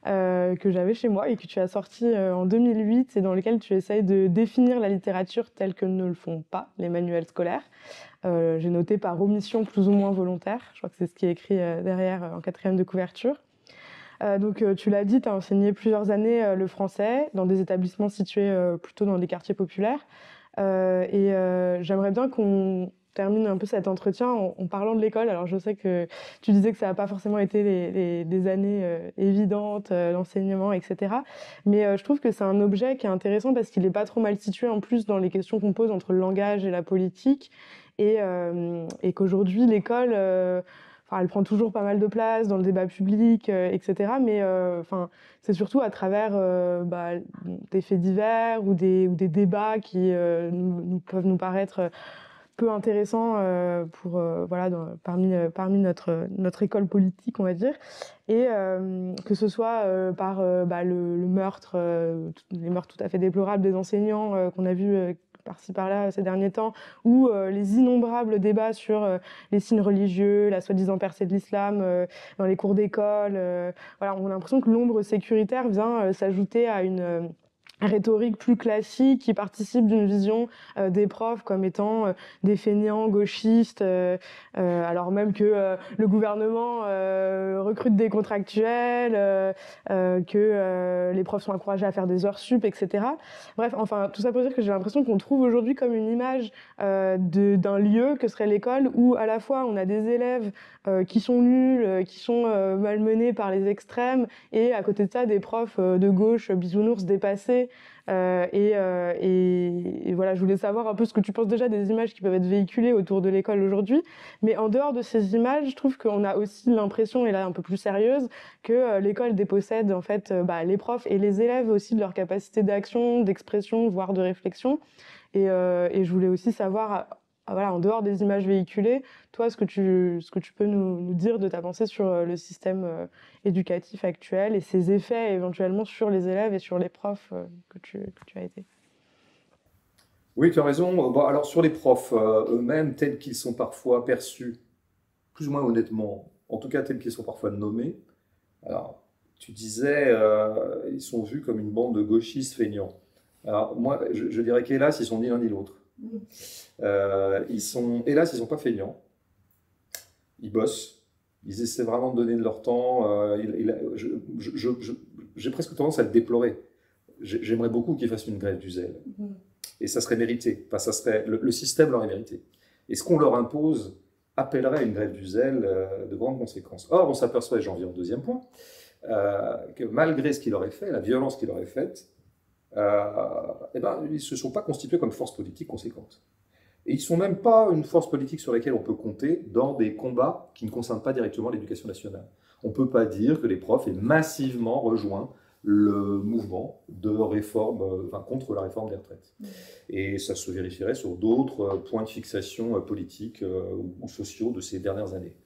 que j'avais chez moi et que tu as sorti en 2008 et dans lequel tu essayes de définir la littérature telle que ne le font pas les manuels scolaires. J'ai noté par omission plus ou moins volontaire. Je crois que c'est ce qui est écrit derrière en 4e de couverture. Donc, tu l'as dit, tu as enseigné plusieurs années le français dans des établissements situés plutôt dans des quartiers populaires. J'aimerais bien qu'on termine un peu cet entretien en parlant de l'école. Alors, je sais que tu disais que ça n'a pas forcément été des années évidentes, l'enseignement, etc. Mais je trouve que c'est un objet qui est intéressant parce qu'il n'est pas trop mal situé en plus dans les questions qu'on pose entre le langage et la politique. Et qu'aujourd'hui, l'école... elle prend toujours pas mal de place dans le débat public, etc. Mais c'est surtout à travers des faits divers ou des débats qui peuvent nous paraître peu intéressants parmi notre école politique, on va dire. Et que ce soit par le meurtre, les meurtres tout à fait déplorables des enseignants qu'on a vus par-ci par-là ces derniers temps, ou les innombrables débats sur les signes religieux, la soi-disant percée de l'islam dans les cours d'école. On a l'impression que l'ombre sécuritaire vient s'ajouter à une rhétorique plus classique qui participe d'une vision des profs comme étant des fainéants gauchistes, alors même que le gouvernement recrute des contractuels, que les profs sont encouragés à faire des heures sup, etc. Bref, tout ça pour dire que j'ai l'impression qu'on trouve aujourd'hui comme une image d'un lieu que serait l'école où à la fois on a des élèves qui sont nuls, qui sont malmenés par les extrêmes, et à côté de ça des profs de gauche bisounours dépassés. Voilà, je voulais savoir un peu ce que tu penses déjà des images qui peuvent être véhiculées autour de l'école aujourd'hui. Mais en dehors de ces images, je trouve qu'on a aussi l'impression, et là un peu plus sérieuse, que l'école dépossède en fait les profs et les élèves aussi de leur capacité d'action, d'expression, voire de réflexion. Et je voulais aussi savoir, en dehors des images véhiculées, toi, ce que tu peux nous dire de ta pensée sur le système éducatif actuel et ses effets éventuellement sur les élèves et sur les profs que tu as été. Oui, tu as raison. Bon, alors sur les profs eux-mêmes, tels qu'ils sont parfois perçus, plus ou moins honnêtement, en tout cas tels qu'ils sont parfois nommés, alors tu disais, ils sont vus comme une bande de gauchistes feignants. Alors moi, je dirais qu'hélas, ils sont ni l'un ni l'autre. Hélas, ils sont pas feignants. Ils bossent. Ils essaient vraiment de donner de leur temps. J'ai presque tendance à le déplorer. J'aimerais beaucoup qu'ils fassent une grève du zèle. Et ça serait mérité. Enfin, ça serait, le système leur est mérité. Et ce qu'on leur impose appellerait une grève du zèle de grandes conséquences. Or, on s'aperçoit, et j'en viens au deuxième point, que malgré ce qu'il aurait fait, la violence qu'il aurait faite, ils ne se sont pas constitués comme force politique conséquente. Et ils ne sont même pas une force politique sur laquelle on peut compter dans des combats qui ne concernent pas directement l'éducation nationale. On ne peut pas dire que les profs aient massivement rejoint le mouvement de réforme, contre la réforme des retraites. Et ça se vérifierait sur d'autres points de fixation politiques ou sociaux de ces dernières années.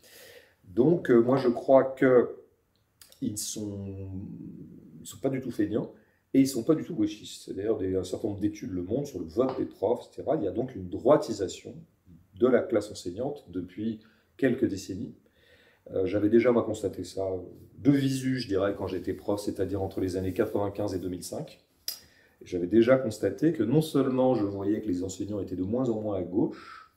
Donc, moi, je crois qu'ils ne sont pas du tout feignants. Et ils ne sont pas du tout gauchistes. D'ailleurs, un certain nombre d'études le montrent sur le vote des profs, etc. Il y a donc une droitisation de la classe enseignante depuis quelques décennies. J'avais déjà, moi, constaté ça de visu, je dirais, quand j'étais prof, c'est-à-dire entre les années 95 et 2005. J'avais déjà constaté que non seulement je voyais que les enseignants étaient de moins en moins à gauche,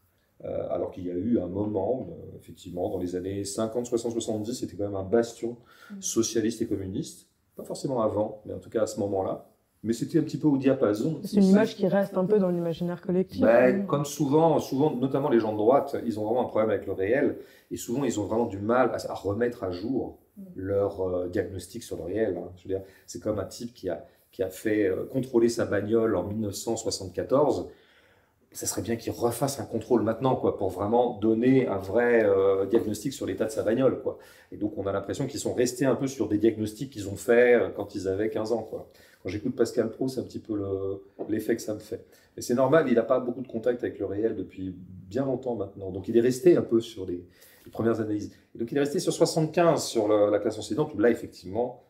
alors qu'il y a eu un moment, effectivement, dans les années 50, 60, 70, c'était quand même un bastion socialiste et communiste. Pas forcément avant, mais en tout cas à ce moment-là. Mais c'était un petit peu au diapason. C'est une image qui reste un peu dans l'imaginaire collectif. Comme souvent, notamment les gens de droite, ils ont vraiment un problème avec le réel. Et souvent, ils ont vraiment du mal à remettre à jour leur diagnostic sur le réel. Hein. Je veux dire, c'est comme un type qui a fait contrôler sa bagnole en 1974. Ça serait bien qu'il refasse un contrôle maintenant, quoi, pour vraiment donner un vrai diagnostic sur l'état de sa bagnole, quoi. Et donc, on a l'impression qu'ils sont restés un peu sur des diagnostics qu'ils ont faits quand ils avaient 15 ans, quoi. Quand j'écoute Pascal Praud, c'est un petit peu l'effet que ça me fait. Et c'est normal, il n'a pas beaucoup de contact avec le réel depuis bien longtemps maintenant. Donc, il est resté un peu sur les premières analyses. Et donc, il est resté sur 75, sur la classe enseignante, où là, effectivement,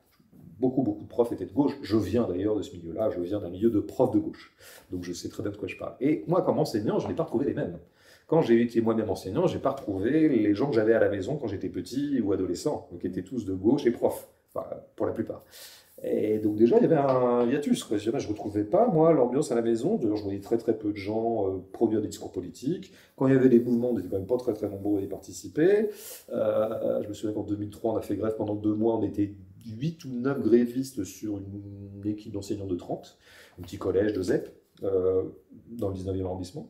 beaucoup de profs étaient de gauche. Je viens d'ailleurs de ce milieu-là, je viens d'un milieu de profs de gauche. Donc je sais très bien de quoi je parle. Et moi, comme enseignant, je n'ai pas retrouvé les mêmes. Quand j'ai été moi-même enseignant, je n'ai pas retrouvé les gens que j'avais à la maison quand j'étais petit ou adolescent, donc qui étaient tous de gauche et profs, enfin, pour la plupart. Et donc déjà, il y avait un hiatus, quoi. Je ne retrouvais pas, moi, l'ambiance à la maison. D'ailleurs, je voyais très peu de gens produire des discours politiques. Quand il y avait des mouvements, on n'était quand même pas très nombreux à y participer. Je me souviens qu'en 2003, on a fait grève pendant 2 mois. On était 8 ou 9 grévistes sur une équipe d'enseignants de 30, un petit collège de ZEP, dans le 19e arrondissement.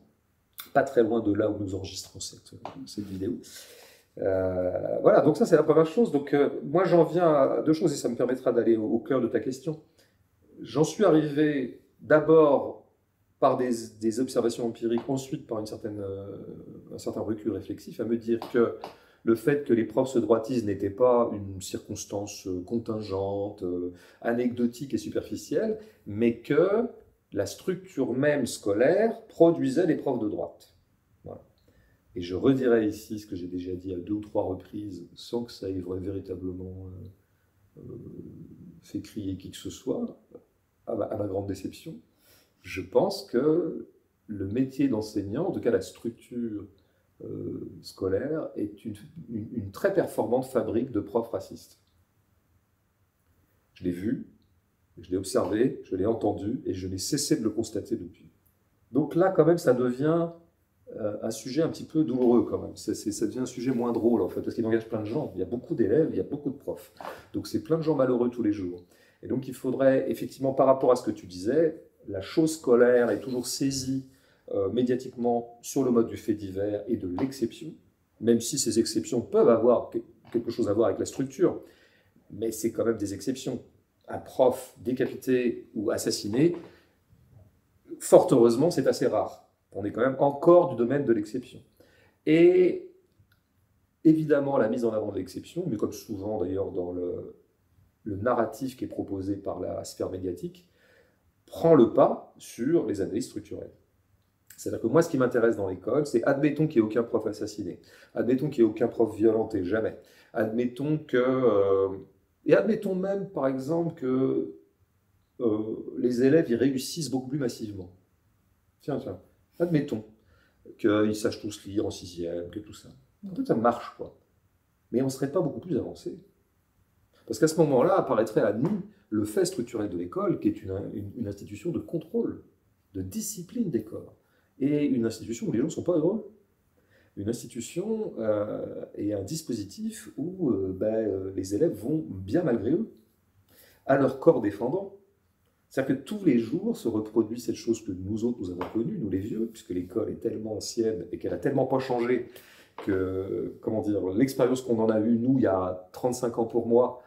Pas très loin de là où nous enregistrons cette vidéo. Voilà, donc ça c'est la première chose. Donc moi j'en viens à 2 choses et ça me permettra d'aller au cœur de ta question. J'en suis arrivé d'abord par des observations empiriques, ensuite par un certain recul réflexif, à me dire que le fait que les profs se droitisent n'était pas une circonstance contingente, anecdotique et superficielle, mais que la structure même scolaire produisait des profs de droite. Voilà. Et je redirai ici ce que j'ai déjà dit à 2 ou 3 reprises, sans que ça ait véritablement fait crier qui que ce soit, à ma grande déception. Je pense que le métier d'enseignant, en tout cas la structure scolaire, est une très performante fabrique de profs racistes. Je l'ai vu, je l'ai observé, je l'ai entendu, et je n'ai cessé de le constater depuis. Donc là, quand même, ça devient un sujet un petit peu douloureux, quand même. Ça devient un sujet moins drôle, en fait, parce qu'il engage plein de gens. Il y a beaucoup d'élèves, il y a beaucoup de profs. Donc c'est plein de gens malheureux tous les jours. Et donc il faudrait, effectivement, par rapport à ce que tu disais, la chose scolaire est toujours saisie médiatiquement sur le mode du fait divers et de l'exception, même si ces exceptions peuvent avoir quelque chose à voir avec la structure, mais c'est quand même des exceptions. Un prof décapité ou assassiné, fort heureusement, c'est assez rare. On est quand même encore du domaine de l'exception. Et évidemment, la mise en avant de l'exception, mais comme souvent d'ailleurs dans le narratif qui est proposé par la sphère médiatique, prend le pas sur les analyses structurelles. C'est-à-dire que moi, ce qui m'intéresse dans l'école, c'est admettons qu'il n'y ait aucun prof assassiné, admettons qu'il n'y ait aucun prof violenté, jamais. Admettons que... et admettons même, par exemple, que les élèves y réussissent beaucoup plus massivement. Tiens. Admettons qu'ils sachent tous lire en 6e, que tout ça. En fait, ça marche, quoi. Mais on ne serait pas beaucoup plus avancé. Parce qu'à ce moment-là, apparaîtrait à nous le fait structurel de l'école, qui est une institution de contrôle, de discipline des corps, et une institution où les gens ne sont pas heureux. Une institution et un dispositif où les élèves vont bien malgré eux, à leur corps défendant. C'est-à-dire que tous les jours se reproduit cette chose que nous autres, nous avons connue, nous les vieux, puisque l'école est tellement ancienne et qu'elle a tellement pas changé que, comment dire, l'expérience qu'on en a eue, nous, il y a 35 ans pour moi,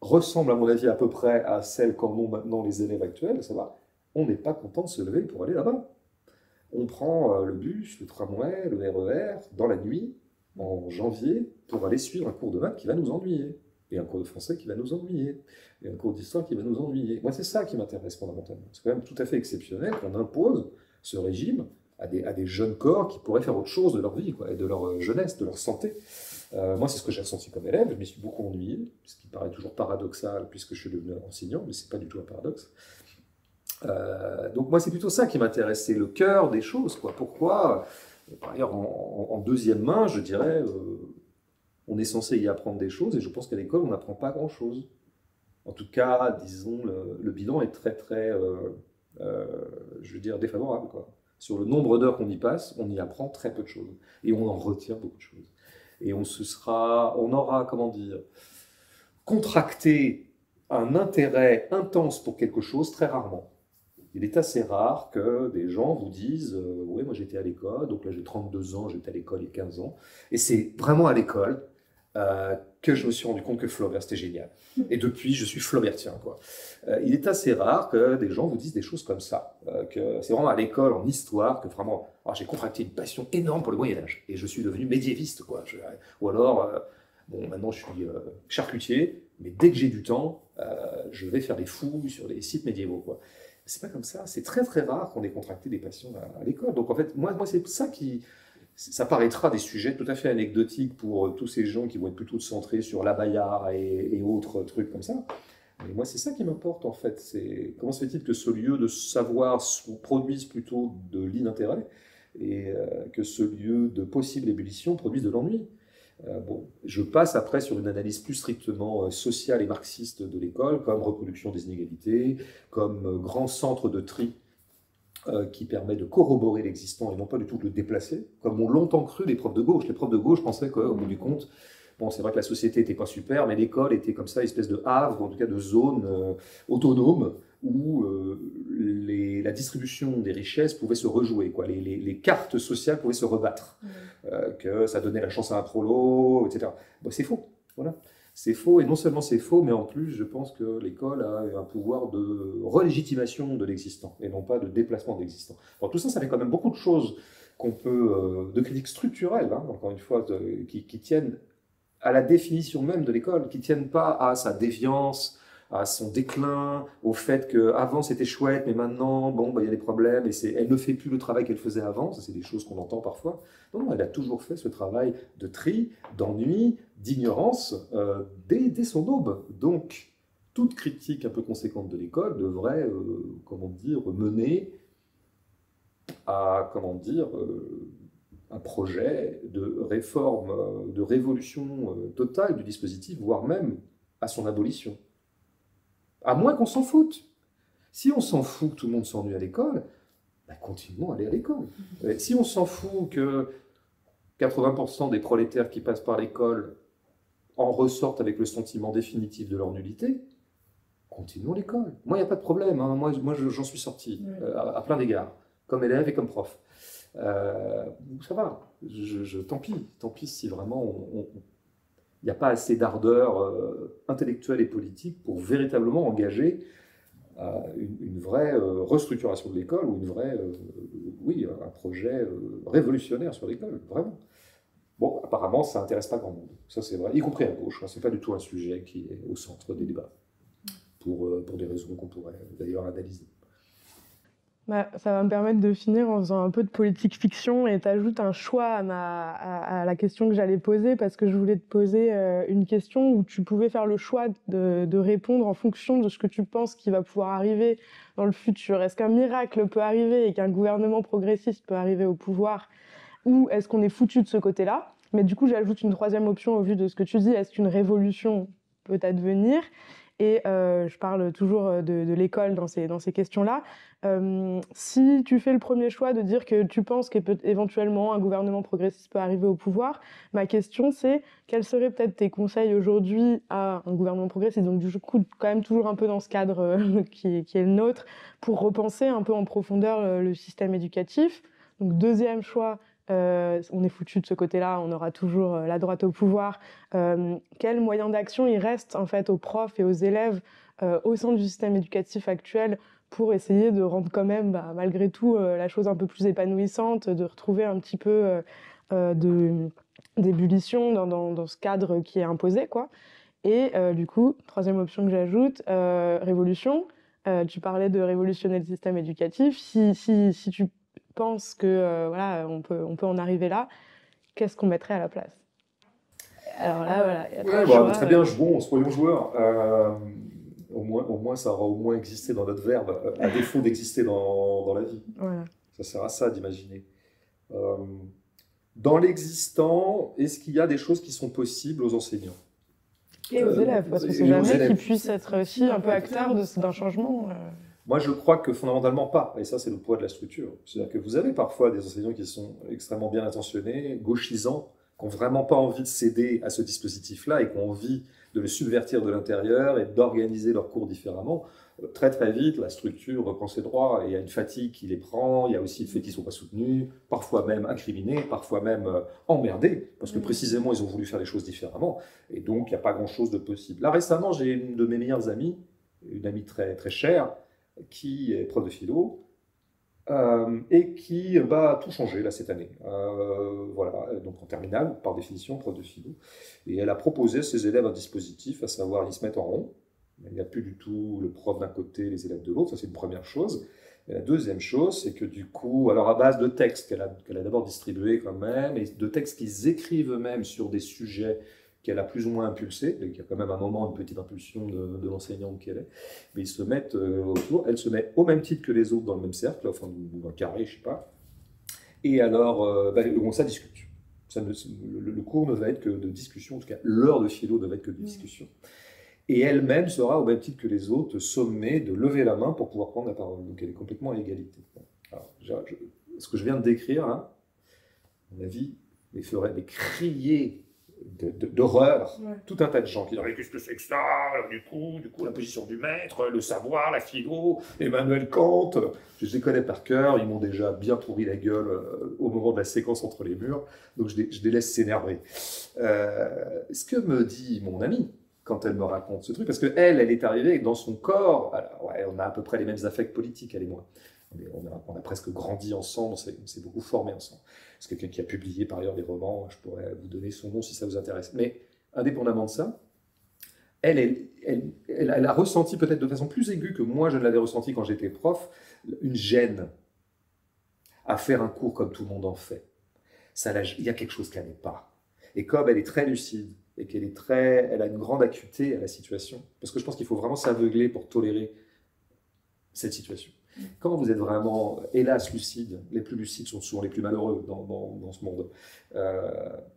ressemble à mon avis à peu près à celle qu'en ont maintenant les élèves actuels, ça va. On n'est pas content de se lever pour aller là-bas. On prend le bus, le tramway, le RER, dans la nuit, en janvier, pour aller suivre un cours de maths qui va nous ennuyer, et un cours de français qui va nous ennuyer, et un cours d'histoire qui va nous ennuyer. Moi, c'est ça qui m'intéresse fondamentalement. C'est quand même tout à fait exceptionnel qu'on impose ce régime à des jeunes corps qui pourraient faire autre chose de leur vie, quoi, et de leur jeunesse, de leur santé. Moi, c'est ce que j'ai ressenti comme élève. Je m'y suis beaucoup ennuyé, ce qui paraît toujours paradoxal puisque je suis devenu enseignant, mais ce n'est pas du tout un paradoxe. Donc moi, c'est plutôt ça qui m'intéresse, c'est le cœur des choses, quoi. Pourquoi, par ailleurs, en deuxième main, je dirais, on est censé y apprendre des choses, et je pense qu'à l'école, on n'apprend pas grand-chose. En tout cas, disons, le bilan est très, je veux dire, défavorable, quoi. Sur le nombre d'heures qu'on y passe, on y apprend très peu de choses, et on en retient beaucoup de choses. Et on aura, comment dire, contracté un intérêt intense pour quelque chose très rarement. Il est assez rare que des gens vous disent « Oui, moi j'étais à l'école, donc là j'ai 32 ans, j'étais à l'école il y a 15 ans. » Et c'est vraiment à l'école que je me suis rendu compte que Flaubert, c'était génial. Et depuis, je suis flaubertien, quoi. Il est assez rare que des gens vous disent des choses comme ça. Que c'est vraiment à l'école, en histoire, que vraiment, j'ai contracté une passion énorme pour le Moyen-Âge. Et je suis devenu médiéviste, quoi. Ou alors, bon, maintenant je suis charcutier, mais dès que j'ai du temps, je vais faire des fouilles sur les sites médiévaux, quoi. C'est pas comme ça. C'est très rare qu'on ait contracté des passions à l'école. Donc en fait, moi c'est ça qui ça paraîtra des sujets tout à fait anecdotiques pour tous ces gens qui vont être plutôt centrés sur l'abaya et autres trucs comme ça. Mais moi, c'est ça qui m'importe en fait. C'est comment se fait-il que ce lieu de savoir produise plutôt de l'inintérêt et que ce lieu de possible ébullition produise de l'ennui. Bon, je passe après sur une analyse plus strictement sociale et marxiste de l'école, comme reproduction des inégalités, comme grand centre de tri qui permet de corroborer l'existant et non pas du tout de le déplacer, comme ont longtemps cru les profs de gauche. Les profs de gauche pensaient qu'au bout du compte, bon, c'est vrai que la société n'était pas super, mais l'école était comme ça, une espèce de havre, en tout cas de zone autonome, où la distribution des richesses pouvait se rejouer, quoi. Les cartes sociales pouvaient se rebattre, que ça donnait la chance à un prolo, etc. Bon, c'est faux, voilà. C'est faux, et non seulement c'est faux, mais en plus, je pense que l'école a un pouvoir de relégitimation de l'existant, et non pas de déplacement de l'existant. Alors tout ça, ça fait quand même beaucoup de choses qu'on peut, de critiques structurelles, hein, encore une fois, qui tiennent à la définition même de l'école, qui ne tiennent pas à sa déviance, à son déclin, au fait qu'avant c'était chouette, mais maintenant, bon, bah, y a des problèmes, et elle ne fait plus le travail qu'elle faisait avant, ça c'est des choses qu'on entend parfois. Non, elle a toujours fait ce travail de tri, d'ennui, d'ignorance, dès son aube. Donc, toute critique un peu conséquente de l'école devrait, comment dire, mener à, comment dire, un projet de réforme, de révolution totale du dispositif, voire même à son abolition. À moins qu'on s'en foute. Si on s'en fout que tout le monde s'ennuie à l'école, ben continuons à aller à l'école. Si on s'en fout que 80% des prolétaires qui passent par l'école en ressortent avec le sentiment définitif de leur nullité, continuons l'école. Moi, il n'y a pas de problème. Hein. Moi j'en suis sorti à plein d'égards, comme élève et comme prof. Ça va, tant pis si vraiment il n'y a pas assez d'ardeur intellectuelle et politique pour véritablement engager une vraie restructuration de l'école ou oui, un projet révolutionnaire sur l'école, vraiment. Bon, apparemment, ça n'intéresse pas grand monde, ça c'est vrai, y compris à gauche, hein, c'est pas du tout un sujet qui est au centre des débats, pour des raisons qu'on pourrait d'ailleurs analyser. Bah, ça va me permettre de finir en faisant un peu de politique fiction et t'ajoutes un choix à la question que j'allais poser parce que je voulais te poser une question où tu pouvais faire le choix de répondre en fonction de ce que tu penses qui va pouvoir arriver dans le futur. Est-ce qu'un miracle peut arriver et qu'un gouvernement progressiste peut arriver au pouvoir ou est-ce qu'on est foutu de ce côté-là? Mais du coup, j'ajoute une troisième option au vu de ce que tu dis. Est-ce qu'une révolution peut advenir? Et je parle toujours de l'école dans ces questions-là. Si tu fais le premier choix de dire que tu penses qu'éventuellement un gouvernement progressiste peut arriver au pouvoir, ma question c'est quels seraient peut-être tes conseils aujourd'hui à un gouvernement progressiste, donc du coup quand même toujours un peu dans ce cadre qui est le nôtre, pour repenser un peu en profondeur le système éducatif. Donc deuxième choix, on est foutu de ce côté-là, on aura toujours la droite au pouvoir. Quels moyens d'action il reste en fait aux profs et aux élèves au sein du système éducatif actuel pour essayer de rendre quand même, malgré tout, la chose un peu plus épanouissante, de retrouver un petit peu d'ébullition dans ce cadre qui est imposé, quoi. Et du coup, troisième option que j'ajoute, révolution. Tu parlais de révolutionner le système éducatif. Si tu penses que voilà, on peut en arriver là, qu'est-ce qu'on mettrait à la place? Alors là, voilà, il y a trois choix. Très bien, soyons joueurs. Au moins, ça aura au moins existé dans notre verbe, à défaut d'exister dans la vie. Voilà. Ça sert à ça d'imaginer. Dans l'existant, est-ce qu'il y a des choses qui sont possibles aux enseignants? Et aux élèves, parce qu'on ne sait jamais qu'ils puissent être aussi un peu acteurs d'un changement. Moi, je crois que fondamentalement pas, et ça, c'est le poids de la structure. C'est-à-dire que vous avez parfois des enseignants qui sont extrêmement bien intentionnés, gauchisants, qui n'ont vraiment pas envie de céder à ce dispositif-là et qui ont envie de le subvertir de l'intérieur et d'organiser leurs cours différemment. Très très vite, la structure reprend ses droits et il y a une fatigue qui les prend, il y a aussi le fait qu'ils ne sont pas soutenus, parfois même incriminés, parfois même emmerdés, parce que précisément ils ont voulu faire les choses différemment, et donc il n'y a pas grand-chose de possible. Là récemment, j'ai une de mes meilleures amies, une amie très, très chère, qui est prof de philo, et qui a tout changé là, cette année. Voilà, donc en terminale, par définition, prof de philo. Et elle a proposé à ses élèves un dispositif, à savoir ils se mettent en rond. Il n'y a plus du tout le prof d'un côté, les élèves de l'autre, ça c'est une première chose. Et la deuxième chose, c'est que du coup, alors à base de textes qu'elle a d'abord distribués quand même, et de textes qu'ils écrivent eux-mêmes sur des sujets qu'elle a plus ou moins impulsés, et qu'il y a quand même un moment, une petite impulsion de l'enseignante qu'elle est, mais ils se mettent autour, elle se met au même titre que les autres dans le même cercle, enfin, ou un carré, je sais pas, et alors, ça discute. Le cours ne va être que de discussion, en tout cas l'heure de philo ne va être que de discussion. Et elle-même sera, au même titre que les autres, sommée de lever la main pour pouvoir prendre la parole. Donc elle est complètement à égalité. Alors, ce que je viens de décrire, hein, à mon avis, les ferait crier d'horreur. Ouais. Tout un tas de gens qui diraient qu'est-ce que c'est que ça, alors, du coup, la position du maître, le savoir, la philo, Emmanuel Kant. Je les connais par cœur, ils m'ont déjà bien pourri la gueule au moment de la séquence entre les murs, donc je les laisse s'énerver. Ce que me dit mon ami quand elle me raconte ce truc, parce qu'elle est arrivée dans son corps, alors, ouais, on a à peu près les mêmes affects politiques, elle et moi. On a presque grandi ensemble, on s'est beaucoup formé ensemble. C'est quelqu'un qui a publié par ailleurs des romans, je pourrais vous donner son nom si ça vous intéresse. Mais indépendamment de ça, elle a ressenti peut-être de façon plus aiguë que moi je ne l'avais ressenti quand j'étais prof, une gêne à faire un cours comme tout le monde en fait. Il y a quelque chose qu'elle n'est pas. Et comme elle est très lucide, et elle a une grande acuité à la situation, parce que je pense qu'il faut vraiment s'aveugler pour tolérer cette situation. Quand vous êtes vraiment, hélas, lucide, les plus lucides sont souvent les plus malheureux dans ce monde,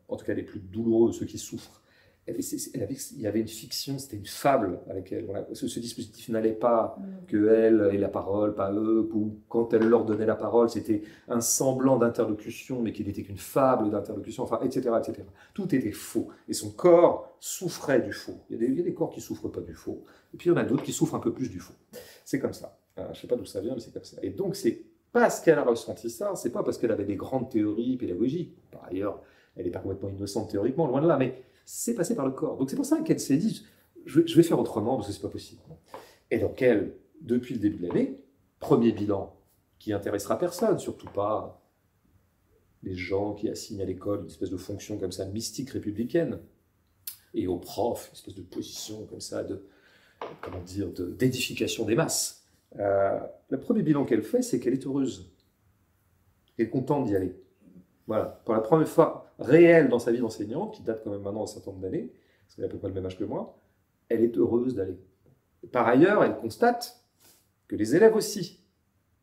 en tout cas les plus douloureux, ceux qui souffrent. Il y avait une fiction, c'était une fable avec elle. Voilà. Ce dispositif n'allait pas, qu'elle ait la parole, pas eux. Ou quand elle leur donnait la parole, c'était un semblant d'interlocution, mais qui n'était qu'une fable d'interlocution, enfin, etc., etc. Tout était faux. Et son corps souffrait du faux. Il y a des corps qui ne souffrent pas du faux. Et puis il y en a d'autres qui souffrent un peu plus du faux. C'est comme ça. Je ne sais pas d'où ça vient, mais c'est comme ça. Et donc, c'est parce qu'elle a ressenti ça, c'est pas parce qu'elle avait des grandes théories pédagogiques. Par ailleurs, elle n'est pas complètement innocente théoriquement, loin de là, mais c'est passé par le corps. Donc c'est pour ça qu'elle s'est dit, je vais faire autrement parce que c'est pas possible. Et donc elle, depuis le début de l'année, premier bilan qui intéressera personne, surtout pas les gens qui assignent à l'école une espèce de fonction comme ça, mystique républicaine, et aux profs, une espèce de position comme ça, d'édification des masses. Le premier bilan qu'elle fait, c'est qu'elle est heureuse. Elle est contente d'y aller. Voilà, pour la première fois réelle dans sa vie d'enseignante, qui date quand même maintenant un certain nombre d'années, parce qu'elle a à peu près le même âge que moi, elle est heureuse d'aller. Par ailleurs, elle constate que les élèves aussi,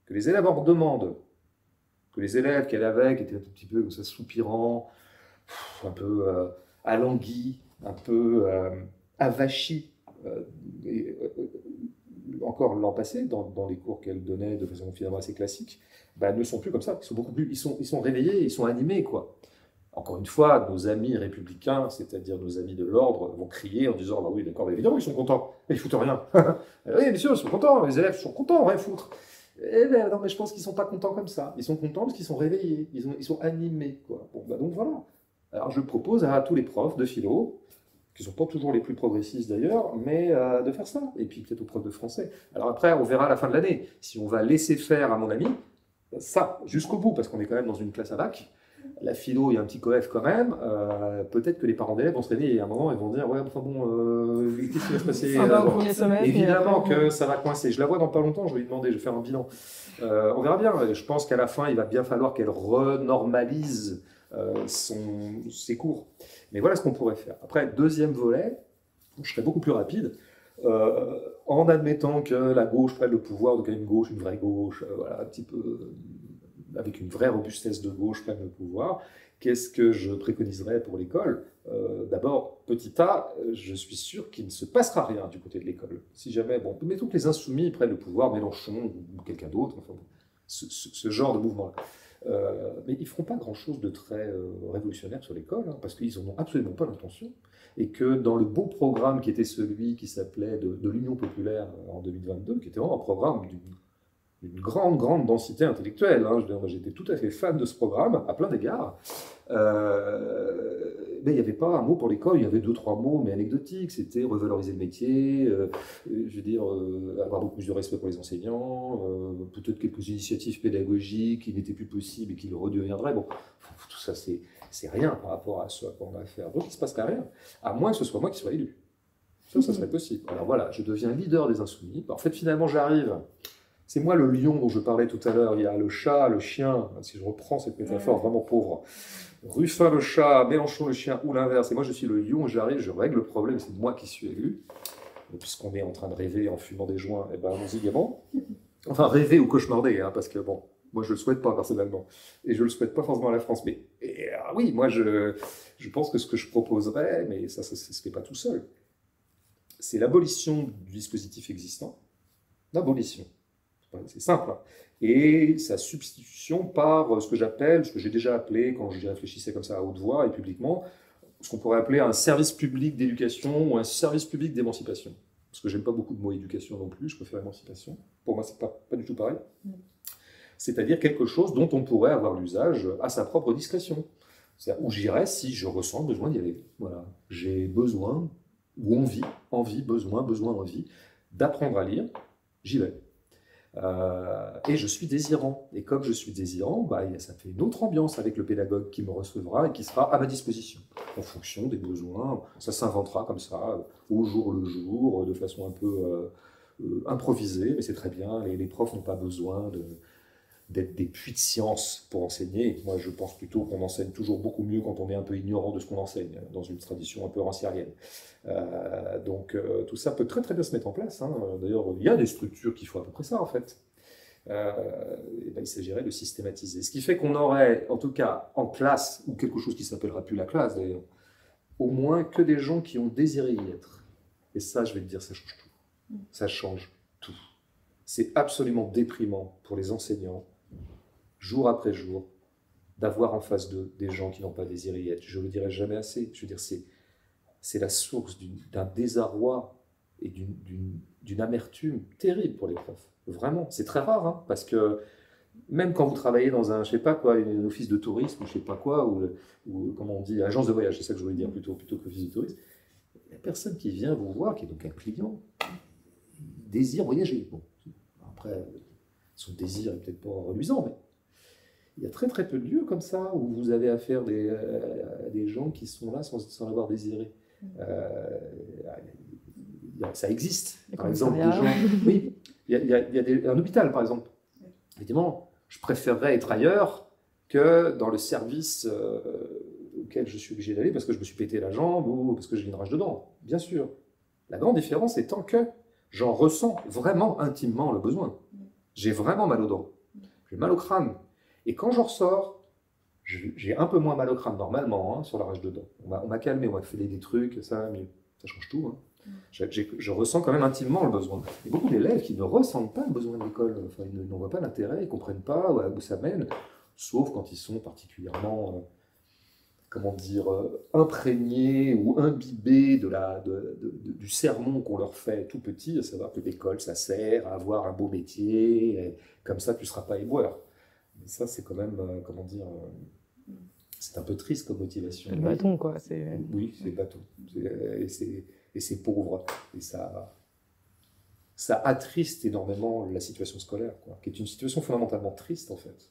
que les élèves en demandent, que les élèves qu'elle avait, qui étaient un tout petit peu comme ça, soupirants, un peu alanguis, un peu avachis, encore l'an passé, dans les cours qu'elle donnait de façon finalement assez classique, ne sont plus comme ça. Ils sont beaucoup plus, ils sont réveillés, ils sont animés, quoi. Encore une fois, nos amis républicains, c'est-à-dire nos amis de l'ordre, vont crier en disant, bah oui, d'accord, mais évidemment, ils sont contents, mais ils foutent rien. Oui, bien sûr, ils sont contents, les élèves sont contents, rien foutre. Non, mais je pense qu'ils ne sont pas contents comme ça. Ils sont contents parce qu'ils sont réveillés, ils sont animés, quoi. Bon, donc voilà. Alors je propose à tous les profs de philo, qui ne sont pas toujours les plus progressistes d'ailleurs, mais de faire ça. Et puis peut-être aux profs de français. Alors après, on verra à la fin de l'année. Si on va laisser faire, à mon ami, ça, jusqu'au bout, parce qu'on est quand même dans une classe à bac, la philo, il y a un petit coef quand même, peut-être que les parents d'élèves vont se réveiller à un moment et vont dire, ouais, enfin bon, qu'est-ce qui va se passer évidemment que ça va coincer. Je la vois dans pas longtemps, je vais lui demander, je vais faire un bilan. On verra bien. Je pense qu'à la fin, il va bien falloir qu'elle renormalise ses cours. Mais voilà ce qu'on pourrait faire. Après, deuxième volet, je serai beaucoup plus rapide, en admettant que la gauche prenne le pouvoir, donc une gauche, une vraie gauche, voilà, un petit peu, avec une vraie robustesse de gauche prenne le pouvoir. Qu'est-ce que je préconiserais pour l'école ? D'abord, petit A, je suis sûr qu'il ne se passera rien du côté de l'école. Si jamais, bon, mettons que les insoumis prennent le pouvoir, Mélenchon ou quelqu'un d'autre, enfin, ce genre de mouvement-là. Mais ils ne feront pas grand-chose de très révolutionnaire sur l'école, hein, parce qu'ils n'en ont absolument pas l'intention. Et que dans le beau programme qui était celui qui s'appelait de l'Union populaire en 2022, qui était vraiment un programme d'une grande, grande densité intellectuelle, hein, j'étais tout à fait fan de ce programme, à plein d'égards, mais il n'y avait pas un mot pour l'école, il y avait 2-3 mots, mais anecdotiques, c'était revaloriser le métier, je veux dire, avoir beaucoup plus de respect pour les enseignants, peut-être quelques initiatives pédagogiques qui n'étaient plus possibles et qui le redeviendraient. Bon, tout ça, c'est rien par rapport à ce qu'on va faire. Donc il ne se passerait rien, à moins que ce soit moi qui sois élu. Ça serait possible. Alors voilà, je deviens leader des Insoumis. En fait, finalement, j'arrive, C'est moi le lion dont je parlais tout à l'heure. Il y a le chat, le chien, si je reprends cette métaphore vraiment pauvre. Ruffin le chat, Mélenchon le chien, ou l'inverse. Et moi je suis le lion, j'arrive, je règle le problème, c'est moi qui suis élu. Et puisqu'on est en train de rêver en fumant des joints, eh ben allons-y gaiement. Enfin, rêver ou cauchemarder, hein, parce que bon, moi je le souhaite pas personnellement. Et je le souhaite pas forcément à la France. Mais oui, moi je pense que ce que je proposerais, mais ça se fait pas tout seul, c'est l'abolition du dispositif existant. L'abolition. C'est simple. Hein. Et sa substitution par ce que j'appelle, ce que j'ai déjà appelé, quand j'y réfléchissais comme ça à haute voix et publiquement, ce qu'on pourrait appeler un service public d'éducation ou un service public d'émancipation. Parce que j'aime pas beaucoup de mots éducation non plus, je préfère émancipation. Pour moi, c'est pas du tout pareil. C'est-à-dire quelque chose dont on pourrait avoir l'usage à sa propre discrétion. C'est-à-dire où j'irais si je ressens besoin d'y aller. Voilà. J'ai besoin, ou envie, besoin, envie, d'apprendre à lire, j'y vais. Et je suis désirant. Et comme je suis désirant, ça fait une autre ambiance avec le pédagogue qui me recevra et qui sera à ma disposition, en fonction des besoins. Ça s'inventera comme ça, au jour le jour, de façon un peu improvisée, mais c'est très bien. Les profs n'ont pas besoin d'être des puits de science pour enseigner. Moi, je pense plutôt qu'on enseigne toujours beaucoup mieux quand on est un peu ignorant de ce qu'on enseigne, dans une tradition un peu ranciérienne. Donc, tout ça peut très très bien se mettre en place. Hein. D'ailleurs, il y a des structures qui font à peu près ça, en fait. Il s'agirait de systématiser. Ce qui fait qu'on aurait, en tout cas, en classe, ou quelque chose qui ne s'appellera plus la classe, d'ailleurs, au moins que des gens qui ont désiré y être. Et ça, je vais te dire, ça change tout. Ça change tout. C'est absolument déprimant pour les enseignants, jour après jour, d'avoir en face d'eux des gens qui n'ont pas désiré y être. Je ne le dirai jamais assez. Je veux dire, c'est la source d'un désarroi et d'une amertume terrible pour les profs. Vraiment, c'est très rare, hein, parce que même quand vous travaillez dans un, je sais pas quoi, un office de tourisme, ou je sais pas quoi, ou comment on dit, agence de voyage, c'est ça que je voulais dire plutôt qu'office de tourisme, il n'y a personne qui vient vous voir, qui est donc un client, désire voyager. Bon, après, son désir est peut-être pas reluisant, mais il y a très très peu de lieux comme ça où vous avez affaire à des gens qui sont là sans l'avoir désiré. Ça existe. Par exemple, des gens. Oui, il y a un hôpital, par exemple. Évidemment, je préférerais être ailleurs que dans le service auquel je suis obligé d'aller parce que je me suis pété la jambe ou parce que j'ai une rage de dents. Bien sûr. La grande différence étant que j'en ressens vraiment intimement le besoin. J'ai vraiment mal aux dents. J'ai mal au crâne. Et quand j'en ressors, j'ai un peu moins mal au crâne normalement, hein, sur la rage de dents. On m'a calmé, on m'a fait des trucs, ça va mieux. Ça change tout. Hein. Je ressens quand même intimement le besoin. Il y a beaucoup d'élèves qui ne ressentent pas le besoin de l'école. Enfin, ils n'en voient pas l'intérêt, ils ne comprennent pas où ça mène, sauf quand ils sont particulièrement, comment dire, imprégnés ou imbibés du sermon qu'on leur fait tout petit, à savoir que l'école, ça sert à avoir un beau métier, et comme ça, tu ne seras pas éboueur. Mais ça, c'est quand même, comment dire, c'est un peu triste comme motivation. C'est le bâton, quoi. Oui, c'est le bâton. Et c'est pauvre. Et ça attriste énormément la situation scolaire, quoi, qui est une situation fondamentalement triste, en fait.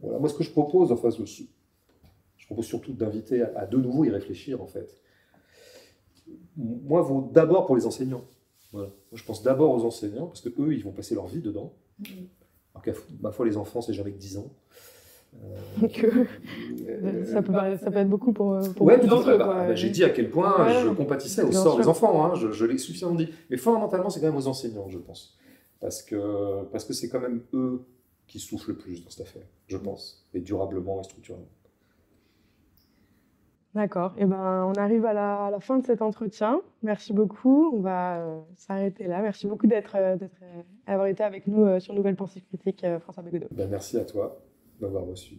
Voilà. Moi, ce que je propose, enfin, je propose surtout d'inviter à de nouveau y réfléchir, en fait. Moi, vaut d'abord pour les enseignants. Voilà. Moi, je pense d'abord aux enseignants, parce qu'eux, ils vont passer leur vie dedans. Alors qu'à ma foi, les enfants, c'est jamais que 10 ans. Ça peut être beaucoup pour ouais, beaucoup d'entre eux. J'ai dit à quel point je compatissais au sort des enfants, hein, je l'ai suffisamment dit. Mais fondamentalement, c'est quand même aux enseignants, je pense. Parce que c'est quand même eux qui souffrent le plus dans cette affaire, je pense, et durablement et structurellement. D'accord. Et ben, on arrive à la fin de cet entretien. Merci beaucoup. On va s'arrêter là. Merci beaucoup d'avoir été avec nous sur Nouvelle Pensée Critique, François Bégodeau. Merci à toi d'avoir reçu.